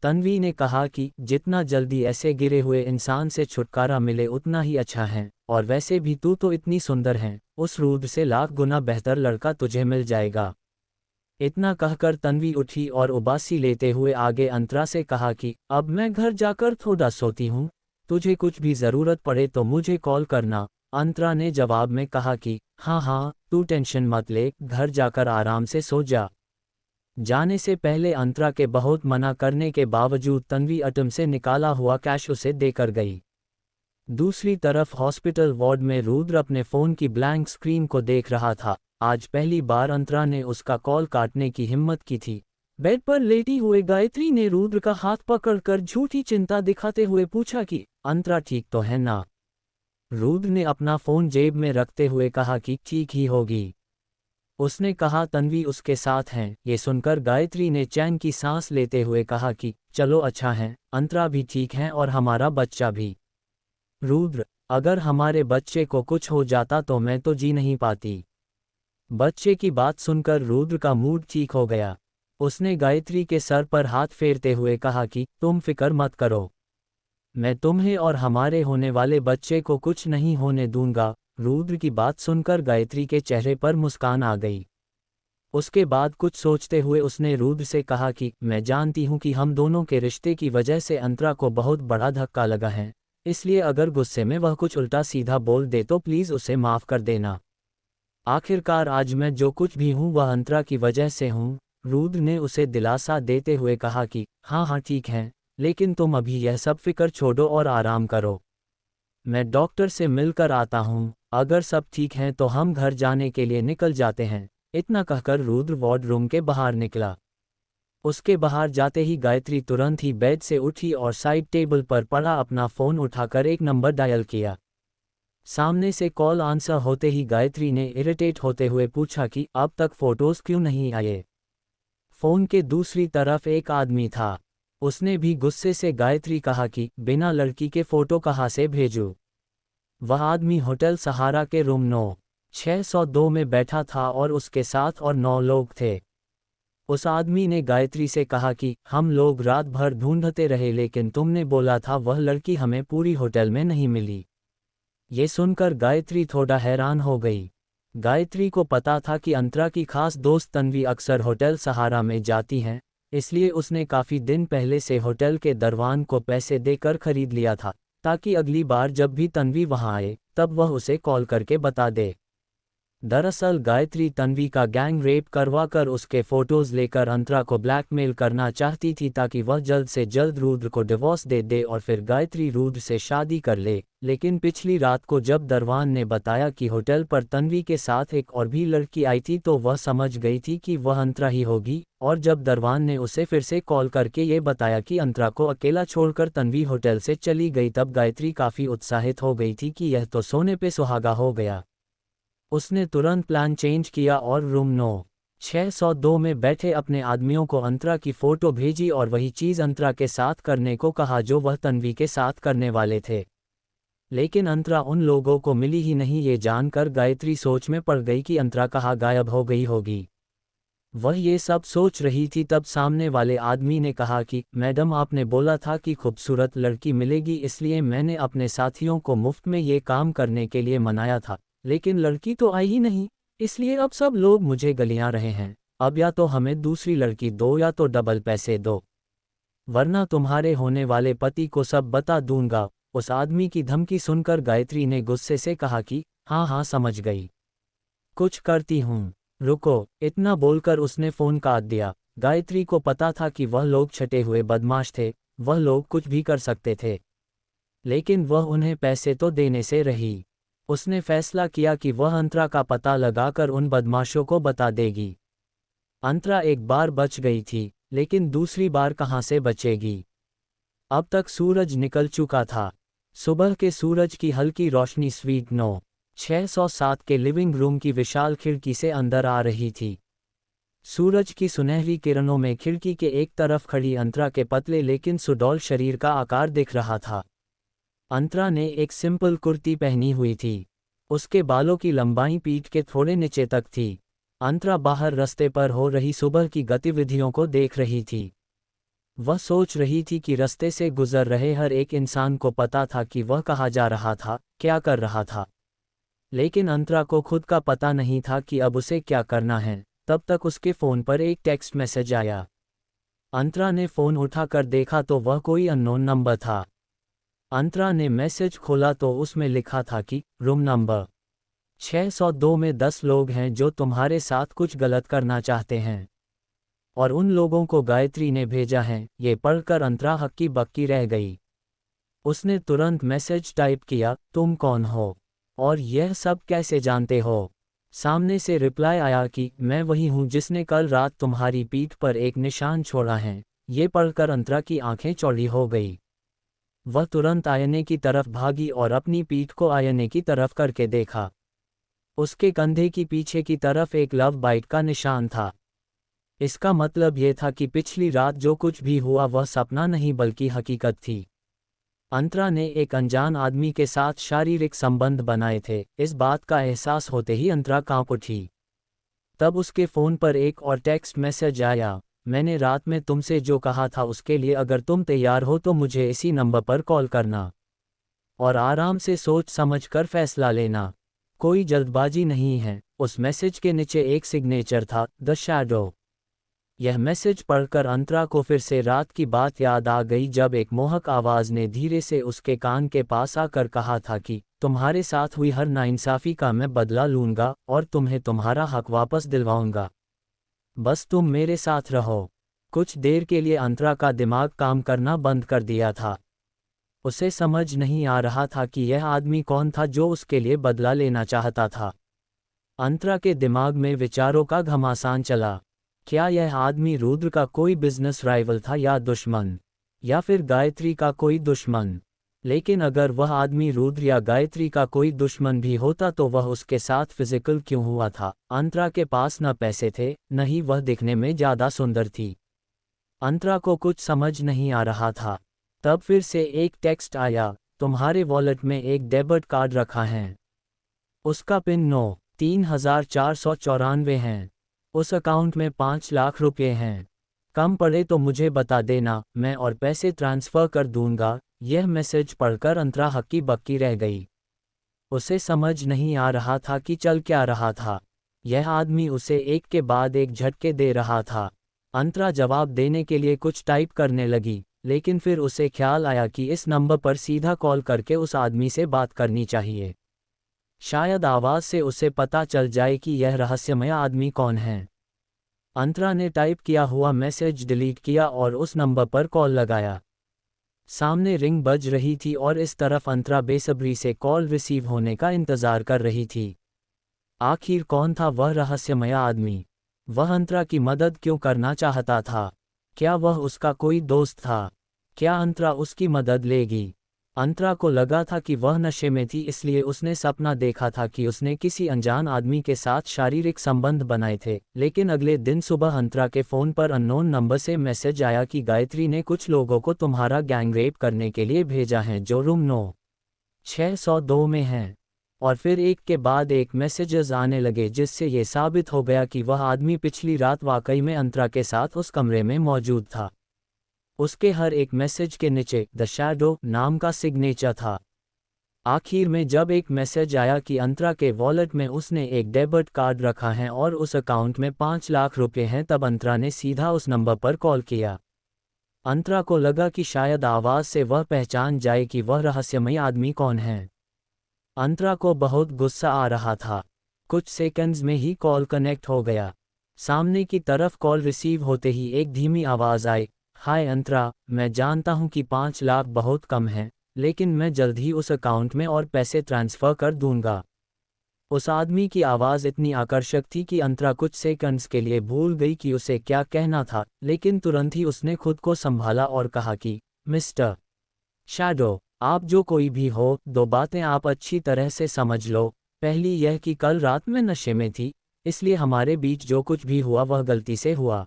तन्वी ने कहा कि जितना जल्दी ऐसे गिरे हुए इंसान से छुटकारा मिले उतना ही अच्छा है, और वैसे भी तू तो इतनी सुंदर है, उस रुद्र से लाख गुना बेहतर लड़का तुझे मिल जाएगा। इतना कहकर तन्वी उठी और उबासी लेते हुए आगे अंतरा से कहा कि अब मैं घर जाकर थोड़ा सोती हूँ, तुझे कुछ भी ज़रूरत पड़े तो मुझे कॉल करना। अंतरा ने जवाब में कहा कि हाँ हाँ, तू टेंशन मत ले, घर जाकर आराम से सो जा। जाने से पहले अंतरा के बहुत मना करने के बावजूद तन्वी एटीएम से निकाला हुआ कैश उसे देकर गई। दूसरी तरफ हॉस्पिटल वार्ड में रुद्र अपने फ़ोन की ब्लैंक स्क्रीन को देख रहा था। आज पहली बार अंतरा ने उसका कॉल काटने की हिम्मत की थी। बेड पर लेटी हुए गायत्री ने रुद्र का हाथ पकड़कर झूठी चिंता दिखाते हुए पूछा कि अंतरा ठीक तो है ना। रुद्र ने अपना फ़ोन जेब में रखते हुए कहा कि ठीक ही होगी। उसने कहा तन्वी उसके साथ हैं। ये सुनकर गायत्री ने चैन की सांस लेते हुए कहा कि चलो अच्छा है, अंतरा भी ठीक है और हमारा बच्चा भी। रुद्र, अगर हमारे बच्चे को कुछ हो जाता तो मैं तो जी नहीं पाती। बच्चे की बात सुनकर रुद्र का मूड ठीक हो गया। उसने गायत्री के सर पर हाथ फेरते हुए कहा कि तुम फिक्र मत करो, मैं तुम्हें और हमारे होने वाले बच्चे को कुछ नहीं होने दूंगा। रुद्र की बात सुनकर गायत्री के चेहरे पर मुस्कान आ गई। उसके बाद कुछ सोचते हुए उसने रुद्र से कहा कि मैं जानती हूँ कि हम दोनों के रिश्ते की वजह से अंतरा को बहुत बड़ा धक्का लगा है, इसलिए अगर गुस्से में वह कुछ उल्टा सीधा बोल दे तो प्लीज़ उसे माफ़ कर देना। आखिरकार आज मैं जो कुछ भी हूँ वह अंतरा की वजह से हूँ। रुद्र ने उसे दिलासा देते हुए कहा कि हाँ हाँ ठीक है, लेकिन तुम अभी यह सब फिक्र छोड़ो और आराम करो। मैं डॉक्टर से मिलकर आता हूँ, अगर सब ठीक है तो हम घर जाने के लिए निकल जाते हैं। इतना कहकर रुद्र वार्ड रूम के बाहर निकला। उसके बाहर जाते ही गायत्री तुरंत ही बेड से उठी और साइड टेबल पर पड़ा अपना फ़ोन उठाकर एक नंबर डायल किया। सामने से कॉल आंसर होते ही गायत्री ने इरिटेट होते हुए पूछा कि अब तक फ़ोटोज़ क्यों नहीं आए। फ़ोन के दूसरी तरफ एक आदमी था। उसने भी गुस्से से गायत्री कहा कि बिना लड़की के फ़ोटो कहाँ से भेजूं। वह आदमी होटल सहारा के रूम 9/602 में बैठा था और उसके साथ और 9 लोग थे। उस आदमी ने गायत्री से कहा कि हम लोग रात भर ढूंढते रहे लेकिन तुमने बोला था वह लड़की हमें पूरी होटल में नहीं मिली। ये सुनकर गायत्री थोड़ा हैरान हो गई। गायत्री को पता था कि अंतरा की खास दोस्त तन्वी अक्सर होटल सहारा में जाती हैं, इसलिए उसने काफ़ी दिन पहले से होटल के दरवान को पैसे देकर खरीद लिया था, ताकि अगली बार जब भी तन्वी वहां आए तब वह उसे कॉल करके बता दे। दरअसल गायत्री तन्वी का गैंग रेप करवाकर उसके फोटोज लेकर अंतरा को ब्लैकमेल करना चाहती थी ताकि वह जल्द से जल्द रुद्र को डिवोर्स दे दे और फिर गायत्री रुद्र से शादी कर ले। लेकिन पिछली रात को जब दरवान ने बताया कि होटल पर तन्वी के साथ एक और भी लड़की आई थी तो वह समझ गई थी कि वह अंतरा ही होगी। और जब दरवान ने उसे फिर से कॉल करके ये बताया कि अंतरा को अकेला छोड़कर तन्वी होटल से चली गई तब गायत्री काफ़ी उत्साहित हो गई थी कि यह तो सोने पे सुहागा हो गया। उसने तुरंत प्लान चेंज किया और रूम 9602 में बैठे अपने आदमियों को अंतरा की फ़ोटो भेजी और वही चीज़ अंतरा के साथ करने को कहा जो वह तन्वी के साथ करने वाले थे। लेकिन अंतरा उन लोगों को मिली ही नहीं। ये जानकर गायत्री सोच में पड़ गई कि अंतरा कहाँ गायब हो गई होगी। वह ये सब सोच रही थी तब सामने वाले आदमी ने कहा कि मैडम, आपने बोला था कि खूबसूरत लड़की मिलेगी, इसलिए मैंने अपने साथियों को मुफ्त में ये काम करने के लिए मनाया था, लेकिन लड़की तो आई ही नहीं, इसलिए अब सब लोग मुझे गलियां रहे हैं। अब या तो हमें दूसरी लड़की दो या तो डबल पैसे दो, वरना तुम्हारे होने वाले पति को सब बता दूंगा। उस आदमी की धमकी सुनकर गायत्री ने गुस्से से कहा कि हाँ हाँ समझ गई, कुछ करती हूँ, रुको। इतना बोलकर उसने फ़ोन काट दिया। गायत्री को पता था कि वह लोग छटे हुए बदमाश थे, वह लोग कुछ भी कर सकते थे, लेकिन वह उन्हें पैसे तो देने से रही। उसने फैसला किया कि वह अंतरा का पता लगाकर उन बदमाशों को बता देगी। अंतरा एक बार बच गई थी, लेकिन दूसरी बार कहाँ से बचेगी। अब तक सूरज निकल चुका था। सुबह के सूरज की हल्की रोशनी स्वीट 9607 के लिविंग रूम की विशाल खिड़की से अंदर आ रही थी। सूरज की सुनहरी किरणों में खिड़की के एक तरफ खड़ी अंतरा के पतले लेकिन सुडौल शरीर का आकार दिख रहा था। अंतरा ने एक सिंपल कुर्ती पहनी हुई थी। उसके बालों की लंबाई पीठ के थोड़े नीचे तक थी। अंतरा बाहर रास्ते पर हो रही सुबह की गतिविधियों को देख रही थी। वह सोच रही थी कि रास्ते से गुजर रहे हर एक इंसान को पता था कि वह कहाँ जा रहा था, क्या कर रहा था, लेकिन अंतरा को खुद का पता नहीं था कि अब उसे क्या करना है। तब तक उसके फ़ोन पर एक टेक्स्ट मैसेज आया। अंतरा ने फ़ोन उठाकर देखा तो वह कोई अननोन नंबर था। अंतरा ने मैसेज खोला तो उसमें लिखा था कि रूम नंबर 602 में 10 लोग हैं जो तुम्हारे साथ कुछ गलत करना चाहते हैं, और उन लोगों को गायत्री ने भेजा है। ये पढ़कर अंतरा हक्की बक्की रह गई। उसने तुरंत मैसेज टाइप किया, तुम कौन हो और यह सब कैसे जानते हो। सामने से रिप्लाई आया कि मैं वही हूँ जिसने कल रात तुम्हारी पीठ पर एक निशान छोड़ा है। ये पढ़कर अंतरा की आंखें चौड़ी हो गई। वह तुरंत आईने की तरफ भागी और अपनी पीठ को आईने की तरफ करके देखा। उसके कंधे की पीछे की तरफ एक लव बाइट का निशान था। इसका मतलब यह था कि पिछली रात जो कुछ भी हुआ वह सपना नहीं बल्कि हकीकत थी। अंतरा ने एक अनजान आदमी के साथ शारीरिक संबंध बनाए थे। इस बात का एहसास होते ही अंतरा कांप उठी। तब उसके फ़ोन पर एक और टेक्स्ट मैसेज आया, मैंने रात में तुमसे जो कहा था उसके लिए अगर तुम तैयार हो तो मुझे इसी नंबर पर कॉल करना और आराम से सोच समझ कर फैसला लेना, कोई जल्दबाजी नहीं है। उस मैसेज के नीचे एक सिग्नेचर था, द शैडो। यह मैसेज पढ़कर अंतरा को फिर से रात की बात याद आ गई जब एक मोहक आवाज़ ने धीरे से उसके कान के पास आकर कहा था कि तुम्हारे साथ हुई हर नाइंसाफ़ी का मैं बदला लूँगा और तुम्हें तुम्हारा हक वापस दिलवाऊँगा, बस तुम मेरे साथ रहो। कुछ देर के लिए अंतरा का दिमाग काम करना बंद कर दिया था। उसे समझ नहीं आ रहा था कि यह आदमी कौन था जो उसके लिए बदला लेना चाहता था। अंतरा के दिमाग में विचारों का घमासान चला। क्या यह आदमी रुद्र का कोई बिजनेस राइवल था या दुश्मन, या फिर गायत्री का कोई दुश्मन? लेकिन अगर वह आदमी रुद्र या गायत्री का कोई दुश्मन भी होता तो वह उसके साथ फिजिकल क्यों हुआ था? अंतरा के पास न पैसे थे, न ही वह दिखने में ज़्यादा सुंदर थी। अंतरा को कुछ समझ नहीं आ रहा था। तब फिर से एक टेक्स्ट आया, तुम्हारे वॉलेट में एक डेबिट कार्ड रखा है, उसका पिन 9394 है, उस अकाउंट में 5 लाख रुपए हैं, कम पड़े तो मुझे बता देना, मैं और पैसे ट्रांसफ़र कर दूंगा। यह मैसेज पढ़कर अंतरा हक्की बक्की रह गई। उसे समझ नहीं आ रहा था कि चल क्या रहा था। यह आदमी उसे एक के बाद एक झटके दे रहा था। अंतरा जवाब देने के लिए कुछ टाइप करने लगी, लेकिन फिर उसे ख्याल आया कि इस नंबर पर सीधा कॉल करके उस आदमी से बात करनी चाहिए। शायद आवाज़ से उसे पता चल जाए कि यह रहस्यमय आदमी कौन है। अंतरा ने टाइप किया हुआ मैसेज डिलीट किया और उस नंबर पर कॉल लगाया। सामने रिंग बज रही थी और इस तरफ अंतरा बेसब्री से कॉल रिसीव होने का इंतज़ार कर रही थी। आखिर कौन था वह रहस्यमय आदमी? वह अंतरा की मदद क्यों करना चाहता था? क्या वह उसका कोई दोस्त था? क्या अंतरा उसकी मदद लेगी? अंतरा को लगा था कि वह नशे में थी, इसलिए उसने सपना देखा था कि उसने किसी अनजान आदमी के साथ शारीरिक संबंध बनाए थे। लेकिन अगले दिन सुबह अंतरा के फ़ोन पर अननोन नंबर से मैसेज आया कि गायत्री ने कुछ लोगों को तुम्हारा गैंग रेप करने के लिए भेजा है जो रूम 9602 में हैं। और फिर एक के बाद एक मैसेजेस आने लगे जिससे ये साबित हो गया कि वह आदमी पिछली रात वाकई में अंतरा के साथ उस कमरे में मौजूद था। उसके हर एक मैसेज के नीचे द शैडो नाम का सिग्नेचर था। आखिर में जब एक मैसेज आया कि अंतरा के वॉलेट में उसने एक डेबिट कार्ड रखा है और उस अकाउंट में 5 लाख रुपए हैं, तब अंतरा ने सीधा उस नंबर पर कॉल किया। अंतरा को लगा कि शायद आवाज़ से वह पहचान जाए कि वह रहस्यमय आदमी कौन है। अंतरा को बहुत गुस्सा आ रहा था। कुछ सेकंड्स में ही कॉल कनेक्ट हो गया। सामने की तरफ कॉल रिसीव होते ही एक धीमी आवाज़ आई, हाय अंतरा, मैं जानता हूं कि 5 लाख बहुत कम है, लेकिन मैं जल्द ही उस अकाउंट में और पैसे ट्रांसफ़र कर दूंगा। उस आदमी की आवाज़ इतनी आकर्षक थी कि अंतरा कुछ सेकंड्स के लिए भूल गई कि उसे क्या कहना था, लेकिन तुरंत ही उसने खुद को संभाला और कहा कि मिस्टर शैडो, आप जो कोई भी हो, 2 बातें आप अच्छी तरह से समझ लो। पहली यह कि कल रात मैं नशे में थी, इसलिए हमारे बीच जो कुछ भी हुआ वह गलती से हुआ,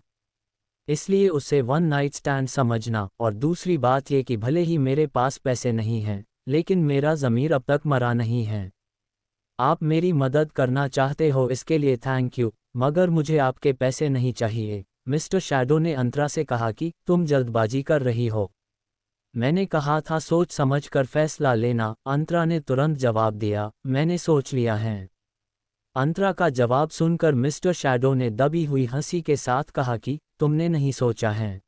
इसलिए उसे वन नाइट स्टैंड समझना। और दूसरी बात यह कि भले ही मेरे पास पैसे नहीं हैं, लेकिन मेरा ज़मीर अब तक मरा नहीं है। आप मेरी मदद करना चाहते हो, इसके लिए थैंक यू, मगर मुझे आपके पैसे नहीं चाहिए। मिस्टर शैडो ने अंतरा से कहा कि तुम जल्दबाजी कर रही हो। मैंने कहा था सोच समझ कर फैसला लेना। अंतरा ने तुरंत जवाब दिया, मैंने सोच लिया है। अंतरा का जवाब सुनकर मिस्टर शैडो ने दबी हुई हंसी के साथ कहा कि तुमने नहीं सोचा है।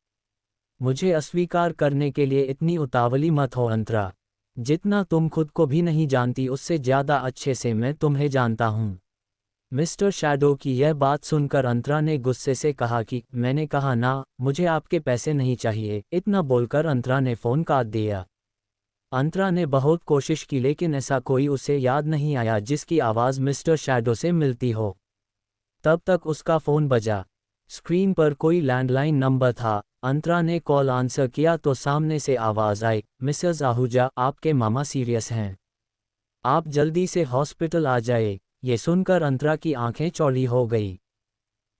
मुझे अस्वीकार करने के लिए इतनी उतावली मत हो अंतरा। जितना तुम खुद को भी नहीं जानती उससे ज़्यादा अच्छे से मैं तुम्हें जानता हूँ। मिस्टर शैडो की यह बात सुनकर अंतरा ने गुस्से से कहा कि मैंने कहा ना, मुझे आपके पैसे नहीं चाहिए। इतना बोलकर अंतरा ने फ़ोन काट दिया। अंतरा ने बहुत कोशिश की, लेकिन ऐसा कोई उसे याद नहीं आया जिसकी आवाज़ मिस्टर शैडो से मिलती हो। तब तक उसका फ़ोन बजा। स्क्रीन पर कोई लैंडलाइन नंबर था। अंतरा ने कॉल आंसर किया तो सामने से आवाज़ आई, मिसेस आहूजा, आपके मामा सीरियस हैं, आप जल्दी से हॉस्पिटल आ जाए। ये सुनकर अंतरा की आंखें चौड़ी हो गई।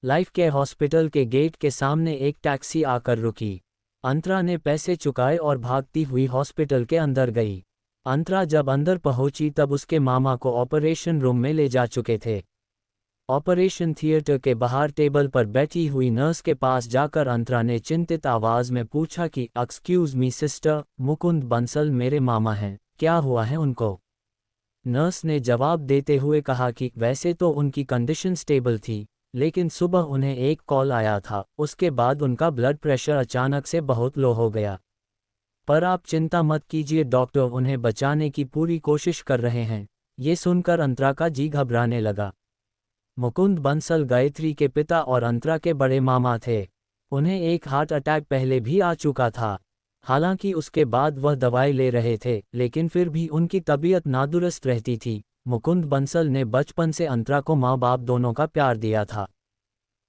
लाइफ केयर हॉस्पिटल के गेट के सामने एक टैक्सी आकर रुकी। अंतरा ने पैसे चुकाए और भागती हुई हॉस्पिटल के अंदर गई। अंतरा जब अंदर पहुंची तब उसके मामा को ऑपरेशन रूम में ले जा चुके थे। ऑपरेशन थिएटर के बाहर टेबल पर बैठी हुई नर्स के पास जाकर अंतरा ने चिंतित आवाज़ में पूछा कि excuse me sister, Mukund Bansal मेरे मामा हैं, क्या हुआ है उनको? नर्स ने जवाब देते हुए कहा कि वैसे तो उनकी कंडीशन स्टेबल थी, लेकिन सुबह उन्हें एक कॉल आया था, उसके बाद उनका ब्लड प्रेशर अचानक से बहुत लो हो गया। पर आप चिंता मत कीजिए, डॉक्टर उन्हें बचाने की पूरी कोशिश कर रहे हैं। ये सुनकर अंतरा का जी घबराने लगा। मुकुंद बंसल गायत्री के पिता और अंतरा के बड़े मामा थे। उन्हें एक हार्ट अटैक पहले भी आ चुका था। हालांकि उसके बाद वह दवाई ले रहे थे, लेकिन फिर भी उनकी तबीयत नादुरुस्त रहती थी। मुकुंद बंसल ने बचपन से अंतरा को माँ बाप दोनों का प्यार दिया था।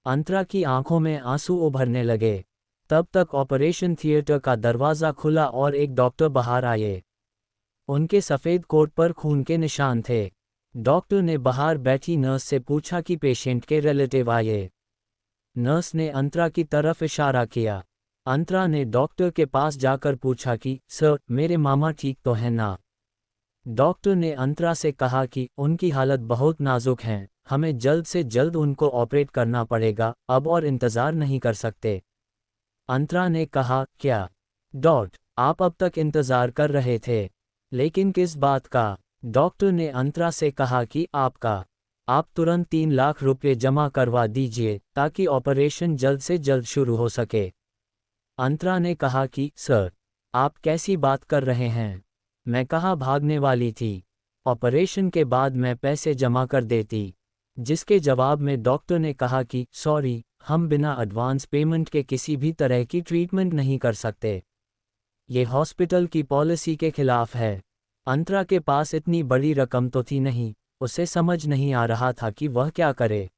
अंतरा की आंखों में आंसू उभरने लगे। तब तक ऑपरेशन थिएटर का दरवाज़ा खुला और एक डॉक्टर बाहर आए। उनके सफ़ेद कोट पर खून के निशान थे। डॉक्टर ने बाहर बैठी नर्स से पूछा कि पेशेंट के रिलेटिव आए। नर्स ने अंतरा की तरफ इशारा किया। अंतरा ने डॉक्टर के पास जाकर पूछा कि सर, मेरे मामा ठीक तो हैं ना? डॉक्टर ने अंतरा से कहा कि उनकी हालत बहुत नाजुक है, हमें जल्द से जल्द उनको ऑपरेट करना पड़ेगा, अब और इंतज़ार नहीं कर सकते। अंतरा ने कहा, क्या आप अब तक इंतज़ार कर रहे थे? लेकिन किस बात का? डॉक्टर ने अंतरा से कहा कि आप तुरंत 3 लाख रुपये जमा करवा दीजिए ताकि ऑपरेशन जल्द से जल्द शुरू हो सके। अंतरा ने कहा कि सर, आप कैसी बात कर रहे हैं? मैं कहाँ भागने वाली थी? ऑपरेशन के बाद मैं पैसे जमा कर देती। जिसके जवाब में डॉक्टर ने कहा कि सॉरी, हम बिना एडवांस पेमेंट के किसी भी तरह की ट्रीटमेंट नहीं कर सकते। ये हॉस्पिटल की पॉलिसी के खिलाफ है। अंतरा के पास इतनी बड़ी रकम तो थी नहीं, उसे समझ नहीं आ रहा था कि वह क्या करे।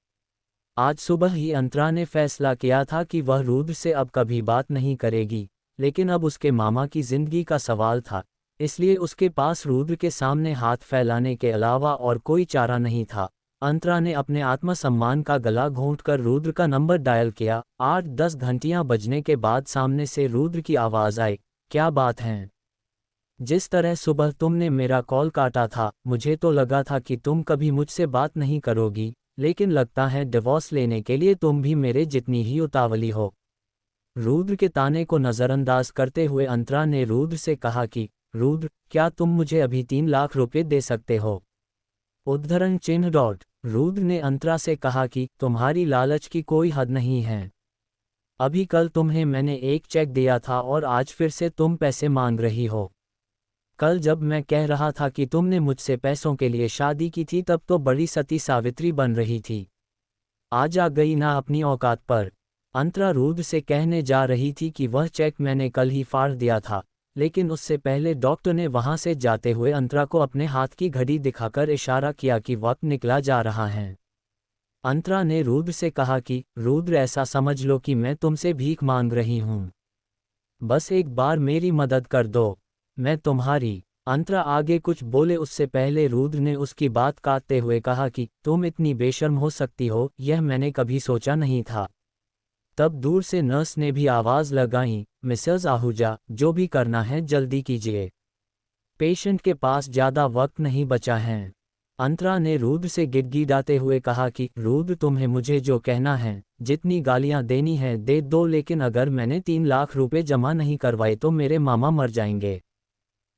आज सुबह ही अंतरा ने फैसला किया था कि वह रुद्र से अब कभी बात नहीं करेगी, लेकिन अब उसके मामा की जिंदगी का सवाल था, इसलिए उसके पास रुद्र के सामने हाथ फैलाने के अलावा और कोई चारा नहीं था। अंतरा ने अपने आत्मसम्मान का गला घोंटकर रुद्र का नंबर डायल किया। 8-10 घंटियां बजने के बाद सामने से रुद्र की आवाज़ आई, क्या बात है? जिस तरह सुबह तुमने मेरा कॉल काटा था, मुझे तो लगा था कि तुम कभी मुझसे बात नहीं करोगी, लेकिन लगता है डिवोर्स लेने के लिए तुम भी मेरे जितनी ही उतावली हो। रुद्र के ताने को नज़रअंदाज करते हुए अंतरा ने रुद्र से कहा कि रुद्र, क्या तुम मुझे अभी 3 लाख रुपए दे सकते हो? उद्धरण चिन्ह डॉट। रुद्र ने अंतरा से कहा कि तुम्हारी लालच की कोई हद नहीं है। अभी कल तुम्हें मैंने एक चेक दिया था और आज फिर से तुम पैसे मांग रही हो। कल जब मैं कह रहा था कि तुमने मुझसे पैसों के लिए शादी की थी तब तो बड़ी सती सावित्री बन रही थी। आज आ गई ना अपनी औकात पर। अंतरा रुद्र से कहने जा रही थी कि वह चेक मैंने कल ही फाड़ दिया था, लेकिन उससे पहले डॉक्टर ने वहां से जाते हुए अंतरा को अपने हाथ की घड़ी दिखाकर इशारा किया कि वक्त निकला जा रहा है। अंतरा ने रुद्र से कहा कि रुद्र, ऐसा समझ लो कि मैं तुमसे भीख मांग रही हूँ। बस एक बार मेरी मदद कर दो, मैं तुम्हारी। अंतरा आगे कुछ बोले उससे पहले रुद्र ने उसकी बात काटते हुए कहा कि तुम इतनी बेशर्म हो सकती हो, यह मैंने कभी सोचा नहीं था। तब दूर से नर्स ने भी आवाज़ लगाई, मिसेस आहूजा, जो भी करना है जल्दी कीजिए, पेशेंट के पास ज़्यादा वक्त नहीं बचा है। अंतरा ने रुद्र से गिड़गिड़ाते हुए कहा कि रुद्र, तुम्हें मुझे जो कहना है, जितनी गालियां देनी है दे दो, लेकिन अगर मैंने 3 लाख रुपए जमा नहीं करवाए तो मेरे मामा मर जाएंगे।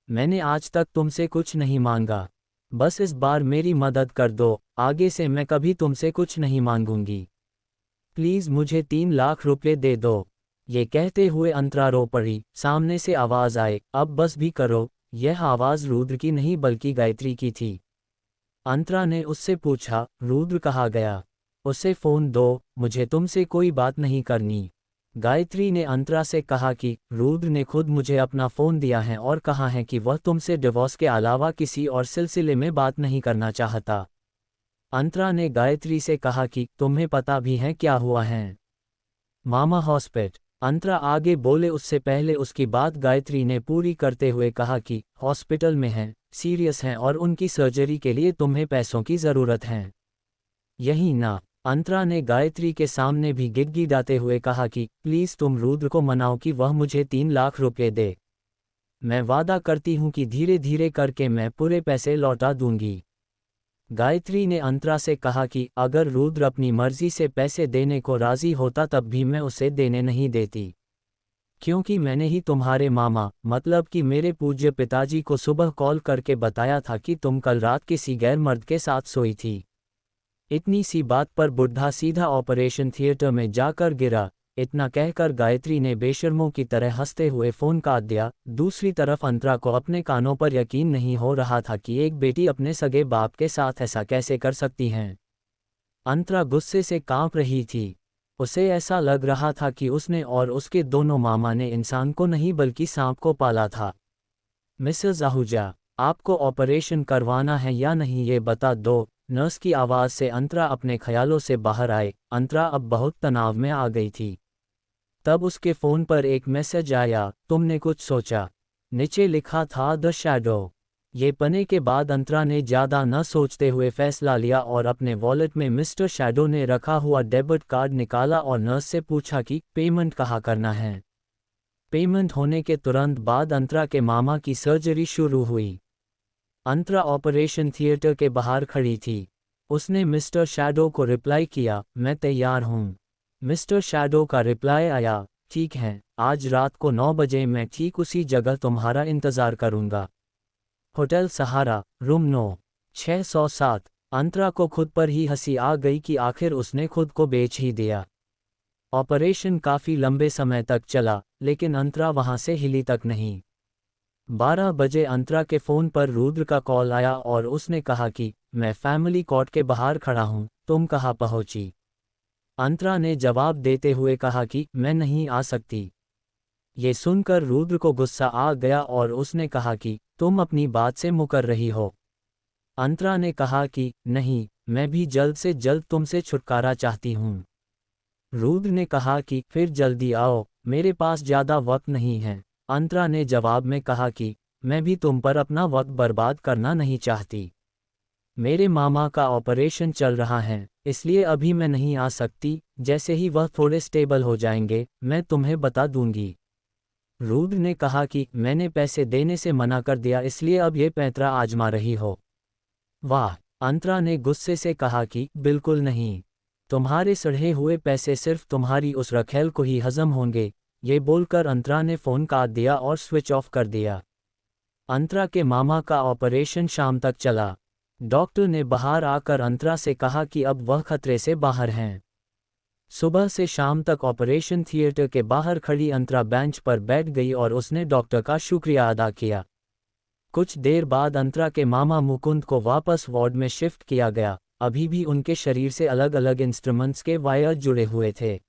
मैंने आज तक तुमसे कुछ नहीं मांगा, बस इस बार मेरी मदद कर दो, आगे से मैं कभी तुमसे कुछ नहीं मांगूंगी। प्लीज़ मुझे 3 लाख रुपए दे दो। ये कहते हुए अंतरा रो पड़ी। सामने से आवाज़ आए, अब बस भी करो। यह आवाज़ रुद्र की नहीं बल्कि गायत्री की थी। अंतरा ने उससे पूछा, रुद्र कहाँ गया? उसे फ़ोन दो, मुझे तुमसे कोई बात नहीं करनी। गायत्री ने अंतरा से कहा कि रुद्र ने खुद मुझे अपना फ़ोन दिया है और कहा है कि वह तुमसे डिवोर्स के अलावा किसी और सिलसिले में बात नहीं करना चाहता। अंतरा ने गायत्री से कहा कि तुम्हें पता भी है क्या हुआ है? मामा हॉस्पिटल। अंतरा आगे बोले उससे पहले उसकी बात गायत्री ने पूरी करते हुए कहा कि हॉस्पिटल में हैं, सीरियस हैं और उनकी सर्जरी के लिए तुम्हें पैसों की ज़रूरत है, यही ना? अंतरा ने गायत्री के सामने भी गिड़गिड़ाते हुए कहा कि प्लीज़ तुम रुद्र को मनाओ कि वह मुझे 3 लाख रुपए दे। मैं वादा करती हूँ कि धीरे धीरे करके मैं पूरे पैसे लौटा दूंगी। गायत्री ने अंतरा से कहा कि अगर रुद्र अपनी मर्जी से पैसे देने को राजी होता तब भी मैं उसे देने नहीं देती, क्योंकि मैंने ही तुम्हारे मामा, मतलब कि मेरे पूज्य पिताजी को सुबह कॉल करके बताया था कि तुम कल रात किसी गैर मर्द के साथ सोई थी। इतनी सी बात पर बुढ़ा सीधा ऑपरेशन थिएटर में जाकर गिरा। इतना कहकर गायत्री ने बेशर्मों की तरह हंसते हुए फ़ोन काट दिया। दूसरी तरफ अंतरा को अपने कानों पर यकीन नहीं हो रहा था कि एक बेटी अपने सगे बाप के साथ ऐसा कैसे कर सकती हैं। अंतरा गुस्से से कांप रही थी। उसे ऐसा लग रहा था कि उसने और उसके दोनों मामा ने इंसान को नहीं बल्कि सांप को पाला था। मिसेस आहूजा, आपको ऑपरेशन करवाना है या नहीं ये बता दो। नर्स की आवाज़ से अंतरा अपने ख्यालों से बाहर आए। अंतरा अब बहुत तनाव में आ गई थी। तब उसके फ़ोन पर एक मैसेज आया, तुमने कुछ सोचा? नीचे लिखा था द शैडो। ये पढ़ने के बाद अंतरा ने ज़्यादा न सोचते हुए फैसला लिया और अपने वॉलेट में मिस्टर शैडो ने रखा हुआ डेबिट कार्ड निकाला और नर्स से पूछा कि पेमेंट कहाँ करना है। पेमेंट होने के तुरंत बाद अंतरा के मामा की सर्जरी शुरू हुई। अंतरा ऑपरेशन थिएटर के बाहर खड़ी थी। उसने मिस्टर शैडो को रिप्लाई किया, मैं तैयार हूँ। मिस्टर शैडो का रिप्लाई आया, ठीक है, आज रात को 9 बजे मैं ठीक उसी जगह तुम्हारा इंतज़ार करूँगा। होटल सहारा, रूम 9, 607। अंतरा को खुद पर ही हंसी आ गई कि आखिर उसने खुद को बेच ही दिया। ऑपरेशन काफ़ी लंबे समय तक चला, लेकिन अंतरा वहाँ से हिली तक नहीं। 12 बजे अंतरा के फ़ोन पर रुद्र का कॉल आया और उसने कहा कि मैं फैमिली कोर्ट के बाहर खड़ा हूँ, तुम कहाँ पहुँची? अंतरा ने जवाब देते हुए कहा कि मैं नहीं आ सकती। ये सुनकर रुद्र को गुस्सा आ गया और उसने कहा कि तुम अपनी बात से मुकर रही हो। अंतरा ने कहा कि नहीं, मैं भी जल्द से जल्द तुमसे छुटकारा चाहती हूँ। रुद्र ने कहा कि फिर जल्दी आओ, मेरे पास ज़्यादा वक्त नहीं है। अंतरा ने जवाब में कहा कि मैं भी तुम पर अपना वक्त बर्बाद करना नहीं चाहती। मेरे मामा का ऑपरेशन चल रहा है, इसलिए अभी मैं नहीं आ सकती, जैसे ही वह थोड़े स्टेबल हो जाएंगे, मैं तुम्हें बता दूंगी। रुद्र ने कहा कि मैंने पैसे देने से मना कर दिया, इसलिए अब ये पैंतरा आजमा रही हो। वाह! अंतरा ने गुस्से से कहा कि बिल्कुल नहीं। तुम्हारे सड़े हुए पैसे सिर्फ तुम्हारी उस रखेल को ही हजम होंगे। ये बोलकर अंतरा ने फ़ोन काट दिया और स्विच ऑफ कर दिया। अंतरा के मामा का ऑपरेशन शाम तक चला। डॉक्टर ने बाहर आकर अंतरा से कहा कि अब वह खतरे से बाहर हैं। सुबह से शाम तक ऑपरेशन थिएटर के बाहर खड़ी अंतरा बेंच पर बैठ गई और उसने डॉक्टर का शुक्रिया अदा किया। कुछ देर बाद अंतरा के मामा मुकुंद को वापस वार्ड में शिफ्ट किया गया। अभी भी उनके शरीर से अलग अलग इंस्ट्रूमेंट्स के वायर जुड़े हुए थे।